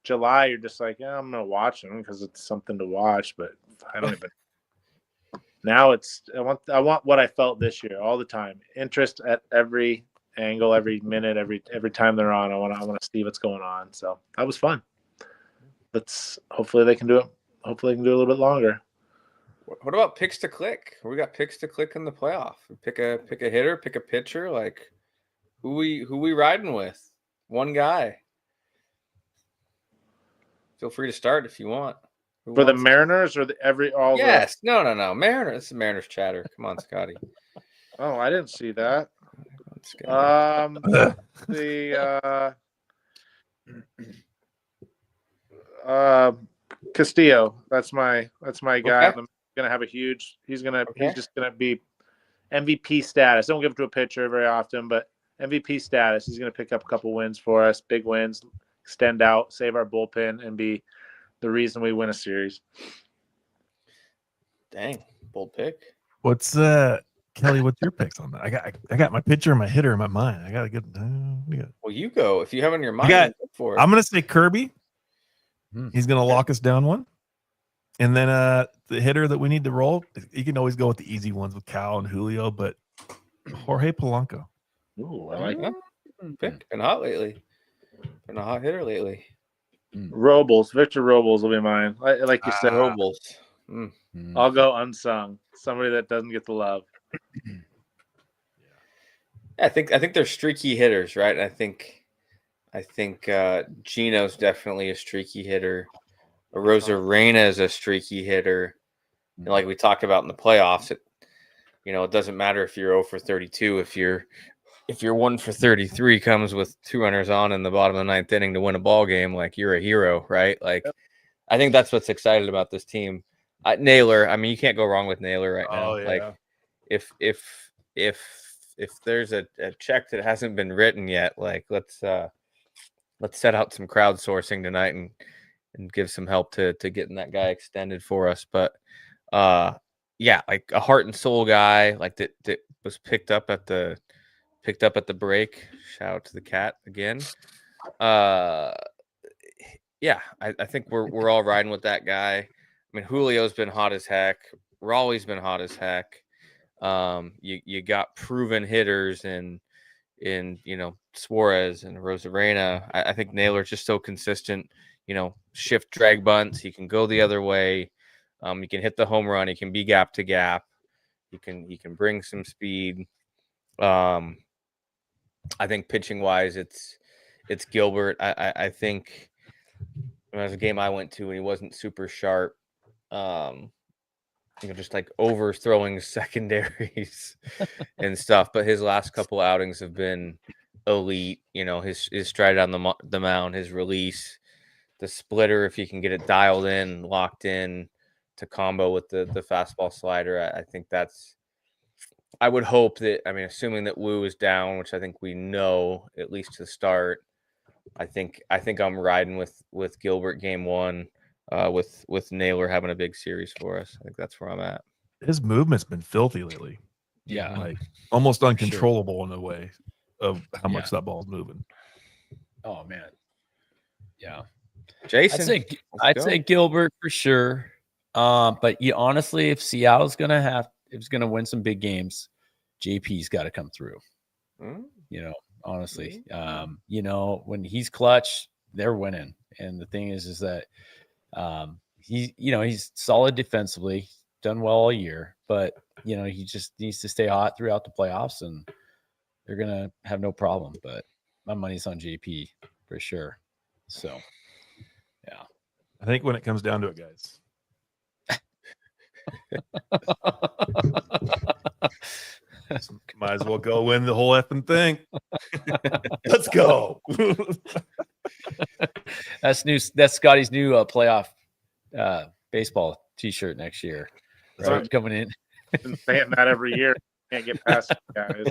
July, you're just like, yeah, I'm gonna watch them because it's something to watch. But I don't even. Now I want what I felt this year all the time. Interest at every angle, every minute, every time they're on. I want to see what's going on. So that was fun. Hopefully they can do it. Hopefully they can do it a little bit longer. What about picks to click? We got picks to click in the playoff. Pick a hitter, pick a pitcher. Like who we riding with? One guy. Feel free to start if you want. Who For the wants- Mariners or all Yes. No. Mariners. This is Mariners chatter. Come on, Scotty. the? Oh, I didn't see that. Come on, Scotty. The Castillo. That's my guy. Okay. I'm gonna have a huge. He's Okay. just gonna be MVP status. Don't give it to a pitcher very often, but MVP status. He's gonna pick up a couple wins for us, big wins, extend out, save our bullpen, and be the reason we win a series. Dang, bold pick. What's Kelly? What's your picks on that? I got my pitcher and my hitter in my mind. I got to get. Well, you go if you have it in your mind. got- Go for it. I'm gonna say Kirby. Hmm. He's gonna lock us down one, and then the hitter that we need to roll. You can always go with the easy ones with Cal and Julio, but Jorge Polanco. Ooh, I like Pick. Been hot lately. Been a hot hitter lately. Robles. Victor Robles will be mine. Like you said, Robles. I'll go unsung. Somebody that doesn't get the love. I think they're streaky hitters, right? I think Gino's definitely a streaky hitter. Rosarena is a streaky hitter. And like we talked about in the playoffs, it doesn't matter if you're 0 for 32. If you're 1 for 33 comes with 2 runners on in the bottom of the 9th inning to win a ball game, like you're a hero, right? Like I think that's what's excited about this team. Naylor, I mean, you can't go wrong with Naylor right now. Oh, yeah. Like if there's a check that hasn't been written yet, like let's set out some crowdsourcing tonight and give some help to getting that guy extended for us. But yeah, like a heart and soul guy, like that was picked up at the break. Shout out to the cat again. Yeah, I think we're all riding with that guy. I mean, Julio's been hot as heck. Raleigh's been hot as heck. You got proven hitters in Suarez and Rosarena. I think Naylor's just so consistent. Shift drag bunts. He can go the other way. He can hit the home run. He can be gap to gap. He can bring some speed. I think pitching wise, it's Gilbert. I think there was a game I went to and he wasn't super sharp. Just like overthrowing secondaries and stuff. But his last couple outings have been elite. His stride on the mound, his release, the splitter, if he can get it dialed in, locked in to combo with the fastball slider. I think I would hope that, assuming that Wu is down, which I think we know at least to start, I think I'm riding with Gilbert game 1. With Naylor having a big series for us. I think that's where I'm at. His movement's been filthy lately. Yeah. Like almost uncontrollable in a way of how much that ball's moving. Oh man. Yeah. Jason, I'd say Gilbert for sure. But honestly, if Seattle's gonna win some big games, JP's got to come through. Honestly, when he's clutch, they're winning. And the thing is that he's solid defensively, done well all year, but he just needs to stay hot throughout the playoffs, and they're gonna have no problem. But my money's on JP for sure. So, yeah, I think when it comes down to it, guys, might as well go win the whole effing thing. Let's go. That's Scotty's new playoff baseball T-shirt next year. Right. Right. Coming in. Been saying that every year. Can't get past it, guys.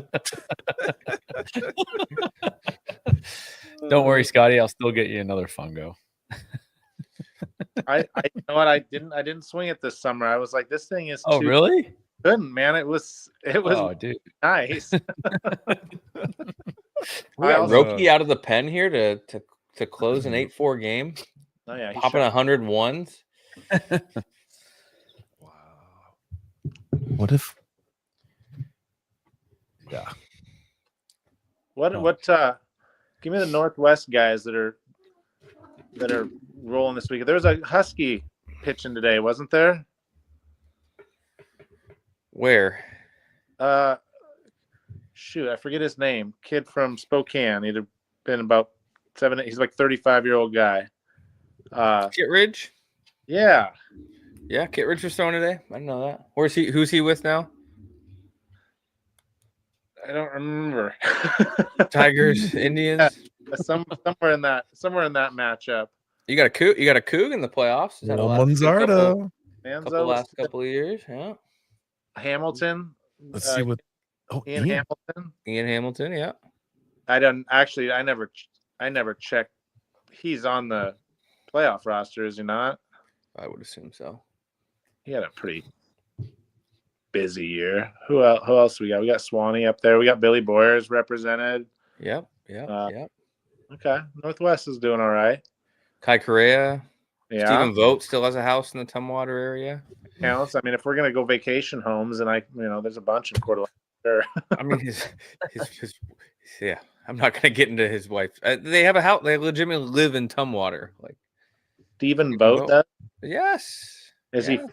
Don't worry, Scotty. I'll still get you another fungo. I you know what? I didn't swing it this summer. I was like, this thing is Oh, too really? good, man. It was Oh, dude. nice. we I got also- Roki out of the pen here to close an 8-4 game, Oh yeah, he popping shot- 101s. Wow. What if? Yeah. What give me the Northwest guys that are rolling this week. There was a Husky pitching today, wasn't there? Where? Shoot, I forget his name. Kid from Spokane. He'd have been about 7. He's like 35-year-old guy. Kittredge? Yeah, Yeah, Kittredge was throwing today. I didn't know that. Where's he? Who's he with now? I don't remember. Tigers, Indians. Somewhere in that matchup. You got a Coug. You got a Coug in the playoffs. Is that a Juan couple Manzardo. last couple of years? Yeah. Hamilton. Let's see what. Oh, Ian Ian. Hamilton. Ian Hamilton. Yeah. I don't actually. I never checked. He's on the playoff roster, is he not? I would assume so. He had a pretty busy year. Who else we got? We got Swanee up there. We got Billy Boyers represented. Yep. Yep. Yep. Okay, Northwest is doing all right. Kai Correa. Yeah, Stephen Vogt still has a house in the Tumwater area. counts. I mean, if we're gonna go vacation homes, and there's a bunch in Coeur d'Alene. Sure. I mean, his yeah. I'm not gonna get into his wife. They have a house. They legitimately live in Tumwater. Like Stephen Vogt. Vogt. Yes. Is yes.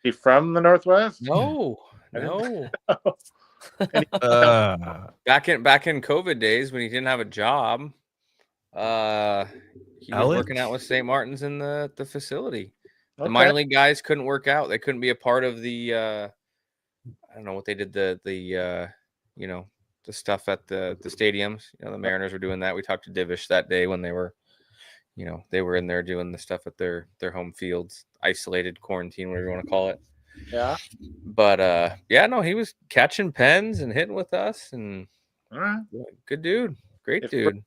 he from the Northwest? No. I didn't No. Back in COVID days when he didn't have a job, he was working out with St. Martin's in the facility. The minor league guys couldn't work out. They couldn't be a part of the I don't know what they did, the stuff at the stadiums. The Mariners were doing that. We talked to Divish that day when they were in there doing the stuff at their home fields, isolated quarantine, whatever you want to call it. Yeah. But he was catching pens and hitting with us, and all right. Good dude. Great dude.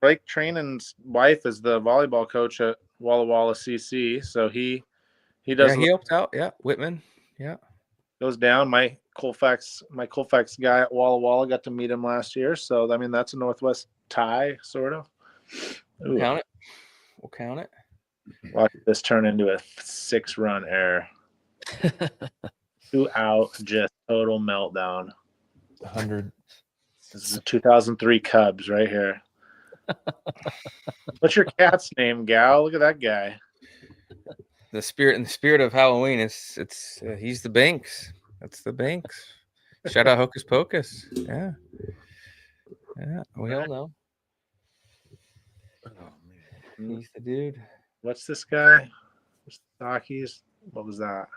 Blake Training's wife is the volleyball coach at Walla Walla CC, so he does. Yeah, he helped out. Yeah, Whitman. Yeah, goes down. My Colfax guy at Walla Walla, got to meet him last year. So I mean, that's a Northwest tie, sort of. We'll count it. Watch this turn into a 6-run error. 2 out, just total meltdown. 100. This is the 2003 Cubs right here. What's your cat's name, Gal? Look at that guy. In the spirit of Halloween, it's he's the Banks. That's the Banks. Shout out Hocus Pocus. Yeah, we all know. Oh, man. He's the dude. What's this guy? Stockies. What was that?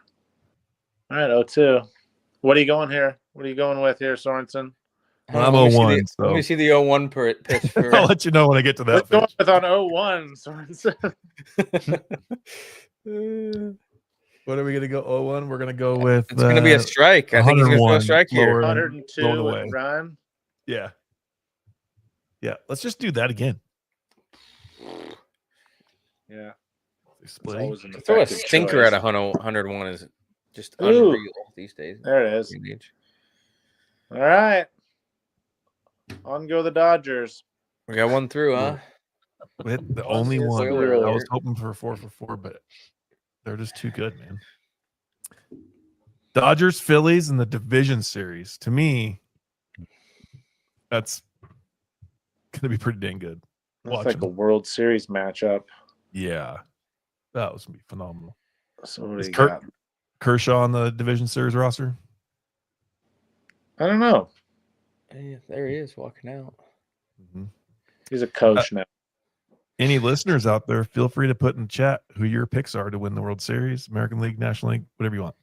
All right, 0-2. What are you going here? What are you going with here, Sorensen? I'm 0-1. Let me see the 0-1 pitch. I'll let you know when I get to that. We're going with on 0-1, Sorensen. What are we going to go 0-1? We're going to go with. It's going to be a strike. I think he's going to go a strike here. 102 with run. Yeah. Yeah. Let's just do that again. Yeah. Throw a stinker at 101 is just unreal these days. There it is. All right. On go the Dodgers. We got one through, huh? The only one. I was hoping for 4 for 4, but they're just too good, man. Dodgers, Phillies in the division series. To me, that's going to be pretty dang good. It's like a World Series matchup. Yeah. That was going to be phenomenal. So what do you got? Kershaw on the division series roster? I don't know. Yeah, there he is walking out. Mm-hmm. He's a coach now. Any listeners out there, feel free to put in the chat who your picks are to win the World Series, American League, National League, whatever you want.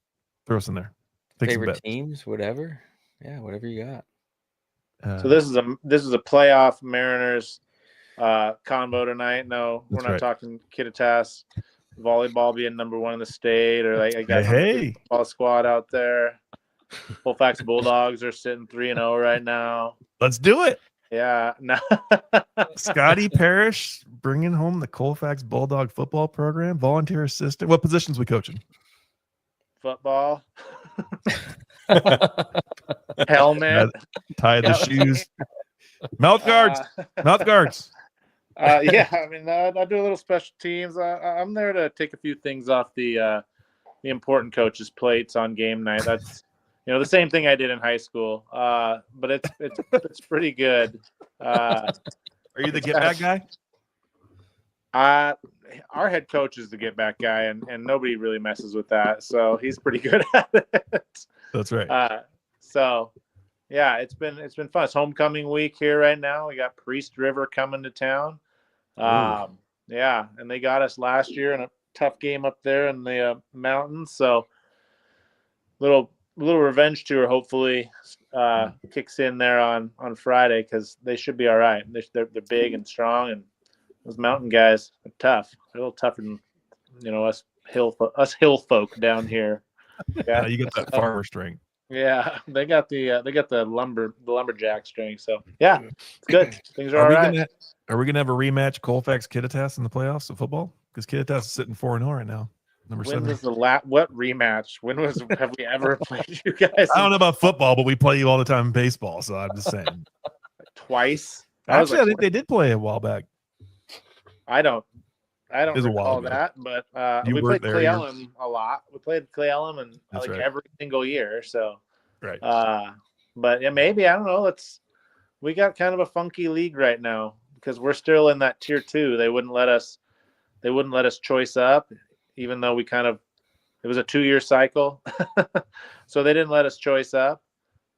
Throw us in there. Favorite teams, whatever. Yeah, whatever you got. So this is a playoff Mariners convo tonight. No, we're not talking Kittitas volleyball being number 1 in the state, or like I got a ball squad out there. Colfax Bulldogs are sitting 3-0 right now. Let's do it. Yeah. No. Scotty Parrish bringing home the Colfax Bulldog football program. Volunteer assistant. What positions we coaching? Football. Helmet. Tie the shoes. Mouth guards. Mouth guards. Yeah, I mean, I do a little special teams. I'm there to take a few things off the important coaches' plates on game night. That's the same thing I did in high school. But it's pretty good. Are you the get back guy? Our head coach is the get back guy, and nobody really messes with that. So he's pretty good at it. That's right. So yeah, it's been fun. It's homecoming week here right now. We got Priest River coming to town. Yeah, and they got us last year in a tough game up there in the mountains. So little revenge tour hopefully kicks in there on Friday, because they should be all right. They're big and strong, and those mountain guys are tough. They're a little tougher than us hill folk down here. Yeah, You get that farmer strength. yeah, they got the lumberjack strength. So yeah, it's good. Things are all right. Are we gonna have a rematch, Colfax Kittitas in the playoffs of football? Because Kittitas is sitting 4-0 right now. Number When 7. was what rematch? Have we ever played you guys? I don't know about football, but we play you all the time in baseball. So I'm just saying. Twice. Actually, I think they did play a while back. I don't was a while recall ago. that, but You we weren't played there, Clay Ellen a lot. We played Clay Ellen and That's right. every single year. So, Right. but yeah, maybe, I don't know. We got kind of a funky league right now because we're still in that tier 2. They wouldn't let us choice up, even though it was a 2-year cycle. So they didn't let us choice up.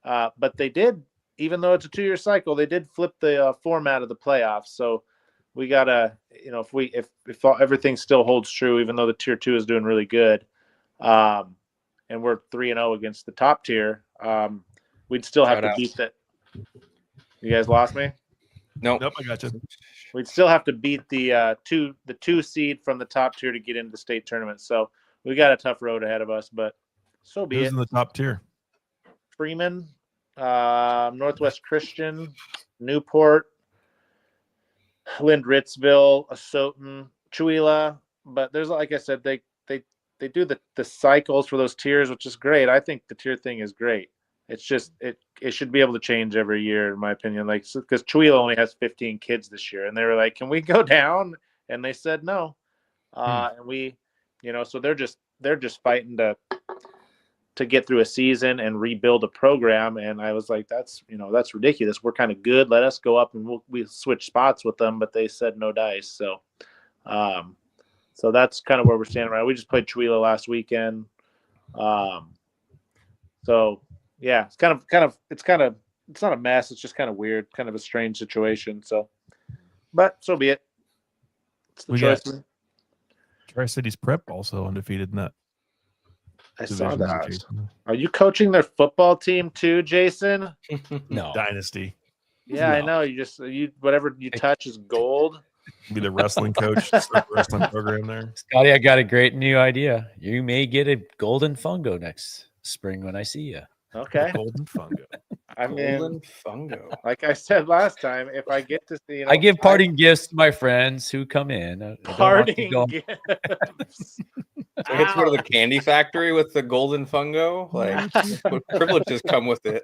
But they did, even though it's a 2-year cycle, they did flip the format of the playoffs. So we gotta, if everything still holds true, even though the tier 2 is doing really good, and we're 3-0 against the top tier, we'd still have to beat that. You guys lost me? Nope. Nope, I got you. We'd still have to beat the 2 seed from the top tier to get into the state tournament. So we got a tough road ahead of us, but so be Who's it. in the top tier? Freeman, Northwest Christian, Newport, Lind Ritzville, Asotin, Chuila. But there's, like I said, they do the cycles for those tiers, which is great. I think the tier thing is great. It's just it should be able to change every year, in my opinion. Like, because Chuila only has 15 kids this year, and they were like, "Can we go down?" And they said no. And we, so they're just fighting to get through a season and rebuild a program. And I was like, that's ridiculous. We're kind of good. Let us go up and we switch spots with them, but they said no dice. So, so that's kind of where we're standing right. We just played Chuila last weekend. So yeah, it's not a mess. It's just kind of weird, kind of a strange situation. So, but so be it. It's the We choice. got Tri-Cities Prep also undefeated in that. I saw division, that. Jason. Are you coaching their football team too, Jason? No. Dynasty. Yeah, I No. know. You whatever you touch is gold. Be the wrestling coach, start the wrestling program there. Scotty, I got a great new idea. You may get a golden fungo next spring when I see you. Okay. Golden Fungo. I mean, Golden fungo. like I said last time, if I get to see, I give parting gifts to my friends who come in. I don't want to parting go- gifts. So I get to go to the candy factory with the golden fungo. Like, what privileges come with it?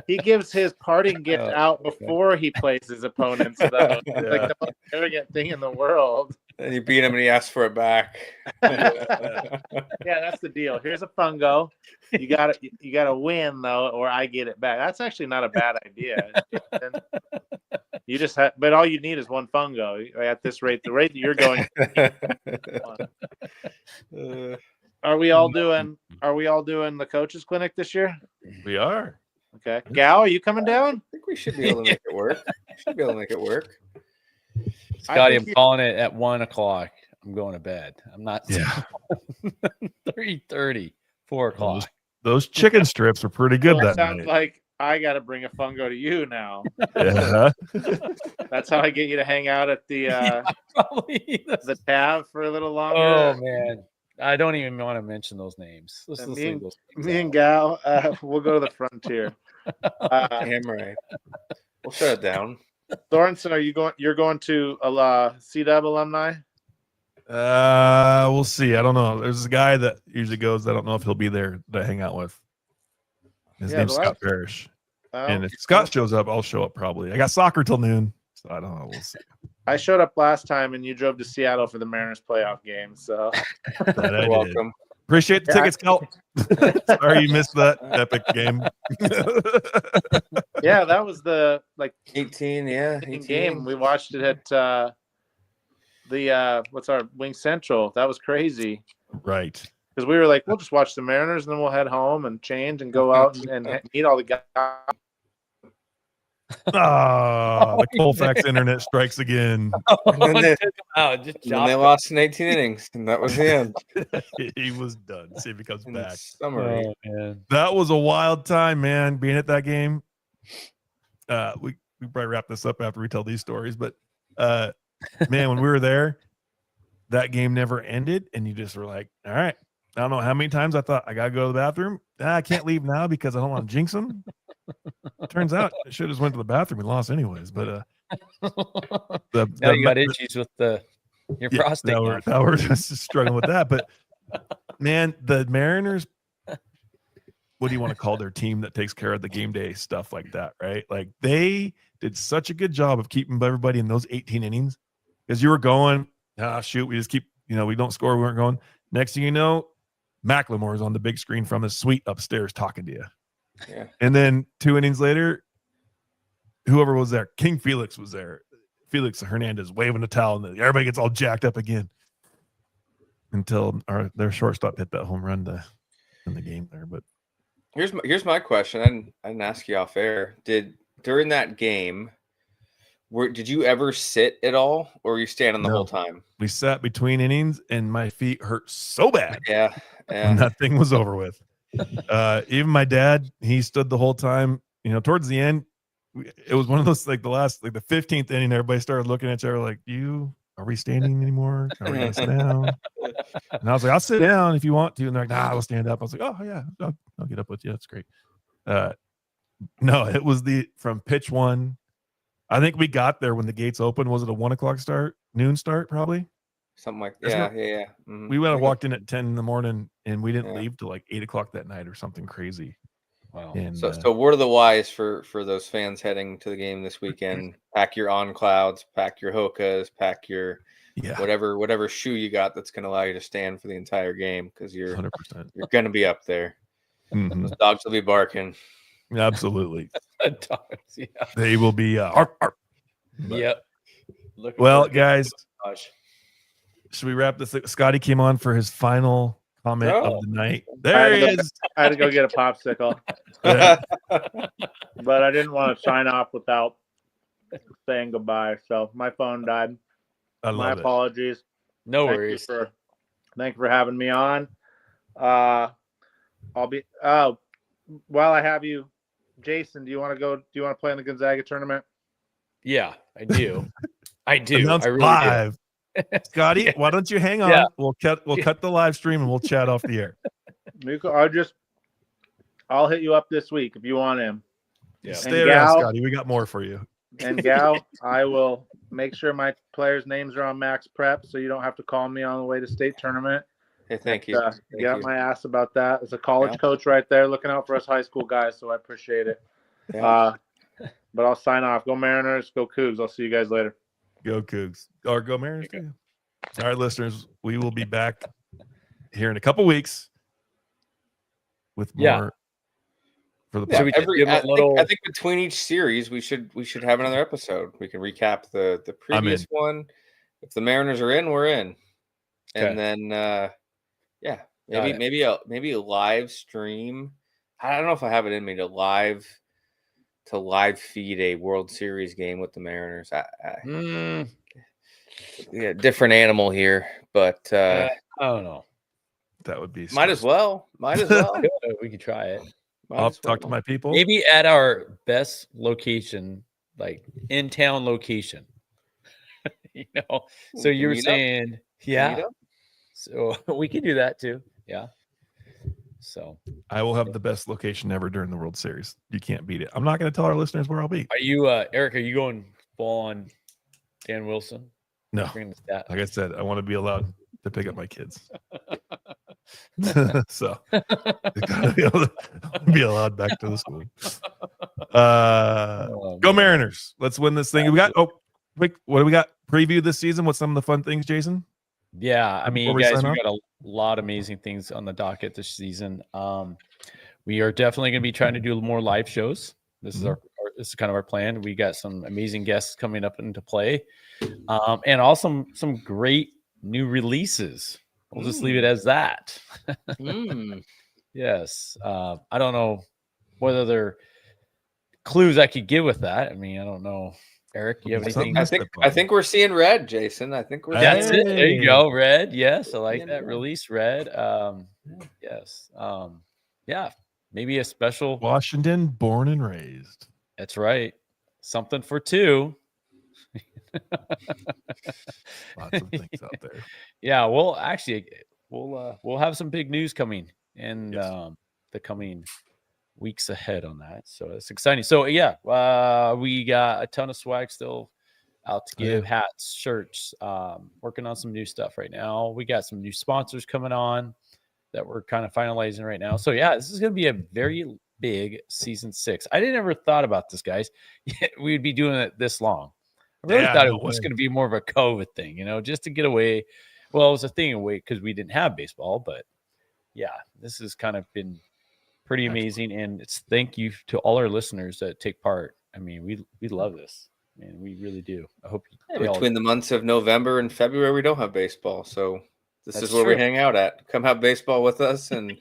He gives his parting gift Oh, out before he plays his opponents. Though. It's Yeah. like the most arrogant thing in the world. And you beat him, and he asks for it back. Yeah, that's the deal. Here's a fungo. You gotta win though, or I get it back. That's actually not a bad idea. You just have, but all you need is one fungo. At this rate, the rate that you're going. Are we all doing the coaches clinic this year? We are. Okay. Gal, are you coming down? I think we should be able to make it work. Should be able to make it work. Scotty, I'm think calling it at 1:00. I'm going to bed. I'm not. Yeah. 3:30, 4 o'clock. Those chicken strips are pretty good Well, it that sounds night. like I got to bring a fungo to you now. Yeah. That's how I get you to hang out at the Probably. the tab for a little longer. Oh man, I don't even want to mention those names. Let's And just me leave and- those names Me and out. Gal, we'll go to the frontier. Damn right. We'll shut it down. Thornton, you're going to a C-Dub alumni? We'll see. I don't know. There's a guy that usually goes. I don't know if he'll be there to hang out with. His Yeah, name's the Scott Parrish. Oh, And if Scott shows up, I'll show up probably. I got soccer till noon, so I don't know. We'll see. I showed up last time, and you drove to Seattle for the Mariners playoff game. So That I You're did. welcome. Appreciate the Yeah, tickets, Cal. Sorry you missed that epic game. yeah, that was the 18, yeah. 18. game. We watched it at the what's our Wing Central. That was crazy Right. because we were like, we'll just watch the Mariners, and then we'll head home and change and go out and meet all the guys. The Colfax internet strikes again. then they- Took him out, just And then they chopped him. lost in 18 innings, and that was the end. He was done. See if he comes In back. summary, Oh, man. That was a wild time, man, being at that game. We probably wrap this up after we tell these stories, but man, when we were there, that game never ended, and you just were like, all right. I don't know how many times I thought I gotta go to the bathroom. I can't leave now because I don't want to jinx them. Turns out I should have just went to the bathroom and lost anyways. But Now you got issues with your prostate. Now now. we're just struggling with that. But man, the Mariners, what do you want to call their team that takes care of the game day stuff like that, right? Like they did such a good job of keeping everybody in those 18 innings because you were going, shoot, we just keep, we don't score, we weren't going. Next thing you know, Macklemore is on the big screen from his suite upstairs talking to you. yeah. And then 2 innings later, whoever was there, King Felix was there. Felix Hernandez waving a towel, and everybody gets all jacked up again until their shortstop hit that home run in the game there. But Here's my question. I didn't ask you off air. During that game, did you ever sit at all, or were you standing the No. whole time? we sat between innings, and my feet hurt so bad Yeah, when that thing was over with. Even my dad, he stood the whole time. Towards the end, it was one of those like the 15th inning. Everybody started looking at each other like, are we standing anymore? Are we gonna sit down? And I was like, I'll sit down if you want to. And they're like, nah, I'll stand up. I was like, oh yeah, I'll get up with you. That's great. No, it was from pitch one. I think we got there when the gates opened. Was it a 1 o'clock start, noon start, probably? Something like That's yeah. Mhm. We went and walked in at 10 in the morning, and we didn't Yeah. leave till like 8 o'clock that night or something crazy. Wow. And So word of the wise for those fans heading to the game this weekend: pack your on clouds, pack your Hokas, pack your yeah, whatever shoe you got that's going to allow you to stand for the entire game, because you're 100%. going to be up there. Mhm. Those dogs will be barking. Absolutely. Dogs, yeah. They will be arf, arf. But- Yep. Looking Well, forward to it. guys, Gosh. should we wrap this? Scotty came on for his final comment Oh. of the night. There he is. I had to go get a popsicle, Yeah. but I didn't want to sign off without saying goodbye. So my phone died. I My love it. apologies. No Thank worries. you for having me on. I'll be while I have you, Jason, do you want to play in the Gonzaga tournament? Yeah, I do. I do. Announced I really live. do. Scotty, why don't you hang on? Yeah. We'll cut the live stream and we'll chat off the air. I'll hit you up this week if you want him. Yeah. Stay And around, Gal- Scotty. We got more for you. And Gal, I will make sure my players' names are on Max Prep, so you don't have to call me on the way to state tournament. Hey, thank you. You Thank got you. my ass about that. As a college Yeah. coach right there, looking out for us high school guys, so I appreciate it. Yeah. But I'll sign off. Go Mariners, go Cougs. I'll see you guys later. Go Cougs. Or go Mariners. Too. All right, listeners, we will be back here in a couple weeks with more Yeah. for the Yeah, podcast. we just give 'em a I little- think between each series we should have another episode. We can recap the I'm previous one. If the Mariners are in, we're in. Okay. And then Got maybe it. maybe a live stream. I don't know if I have it in me to live feed a World Series game with the Mariners. Yeah, different animal here, but I don't know. That would be might as well. We could try it. I'll have to talk to my people. Maybe at our best location, like in town location. So you were Meet up? saying, yeah. Meet up? So we can do that too. Yeah. So I will have the best location ever during the World Series. You can't beat it. I'm not going to tell our listeners where I'll be. are you, Eric, are you going full on Dan Wilson? No, Bring the stat. like I said, I want to be allowed to pick up my kids. So they gotta be allowed back to the school. Oh, Go man. Mariners! Let's win this thing. We got quick. What do we got? Preview this season. What's some of the fun things, Jason? Yeah, I mean, Before we guys, sign we off? got a lot of amazing things on the docket this season. We are definitely going to be trying to do more live shows. This is this is kind of our plan. We got some amazing guests coming up into play, and also some great new releases. We'll just leave it as that. Mm. Yes, I don't know whether they're clues I could give with that. I mean, I don't know. Eric, you have anything? I think we're seeing red, Jason. I think we're That's seeing it. There you go. Red. Yes. I like Yeah, that. red. Release red. Yes. Yeah. Maybe a special. Washington, born and raised. That's right. Something for two. Lots of things out there. Yeah. Well, actually, we'll have some big news coming in Yes. the coming weeks ahead on that. So it's exciting. So yeah, we got a ton of swag still out to Oh, yeah. give, hats, shirts, working on some new stuff right now. We got some new sponsors coming on that we're kind of finalizing right now. So yeah, this is going to be a very big season 6. I didn't ever thought about this, guys. We'd be doing it this long. I really Yeah, thought no it was way. going to be more of a COVID thing, just to get away. Well, it was a thing away because we didn't have baseball, but yeah, this has kind of been pretty amazing. And it's thank you to all our listeners that take part. I mean, we love this, man. We really do. I hope they all- between the months of November and February, we don't have baseball. So this That's is where we true. hang out at. Come have baseball with us and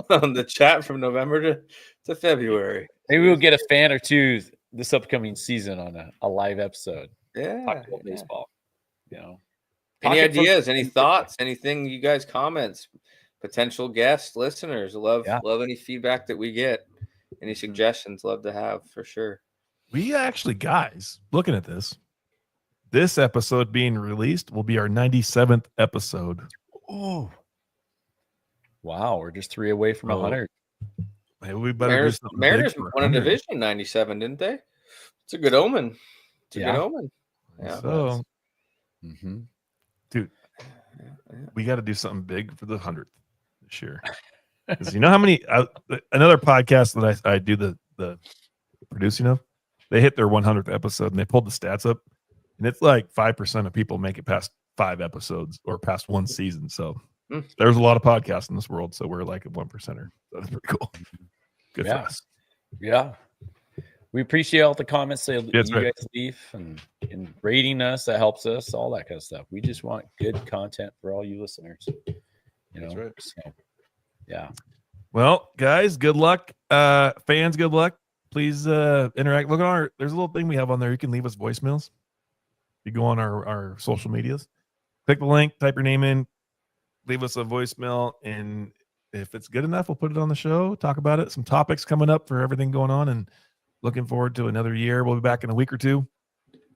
on the chat from November to February. maybe we'll get a fan or two this upcoming season on a live episode. Yeah. Talk about yeah. baseball. Any Talk it from- ideas, any thoughts, anything you guys comments, potential guests, listeners, love any feedback that we get. Any suggestions, love to have for sure. We actually, guys, looking at this episode being released will be our 97th episode. Oh, wow. We're just 3 away from Oh, 100. Maybe we better do something big Mariners for won a 100. division in 97, didn't they? It's a good omen. It's a Yeah. good omen. Yeah. So Mm-hmm. we got to do something big for the 100th this year. Because you know how many another podcast that I do the producing of, they hit their 100th episode and they pulled the stats up, and it's like 5% of people make it past 5 episodes or past one season. So there's a lot of podcasts in this world. So we're like a 1%er. That's pretty cool. Good for us. Yeah. We appreciate all the comments that That's you right. guys leave and rating us. That helps us, all that kind of stuff. We just want good content for all you listeners. That's right. So, yeah. Well, guys, good luck. Fans, good luck. Please interact. Look on there's a little thing we have on there. You can leave us voicemails. You go on our social medias, click the link, type your name in, leave us a voicemail, and if it's good enough, we'll put it on the show, talk about it. Some topics coming up for everything going on, and looking forward to another year. We'll be back in a week or two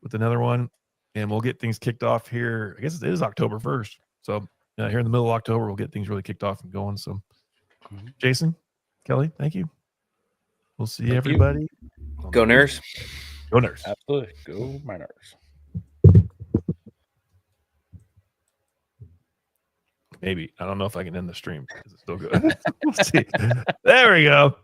with another one, and we'll get things kicked off here. I guess it is October 1st. So here in the middle of October, we'll get things really kicked off and going. So Jason, Kelly, thank you. We'll see Thank everybody. Go Nerds. Go Nerds. Absolutely. Go Mariners. Maybe. I don't know if I can end the stream because it's still good. We'll see. There we go.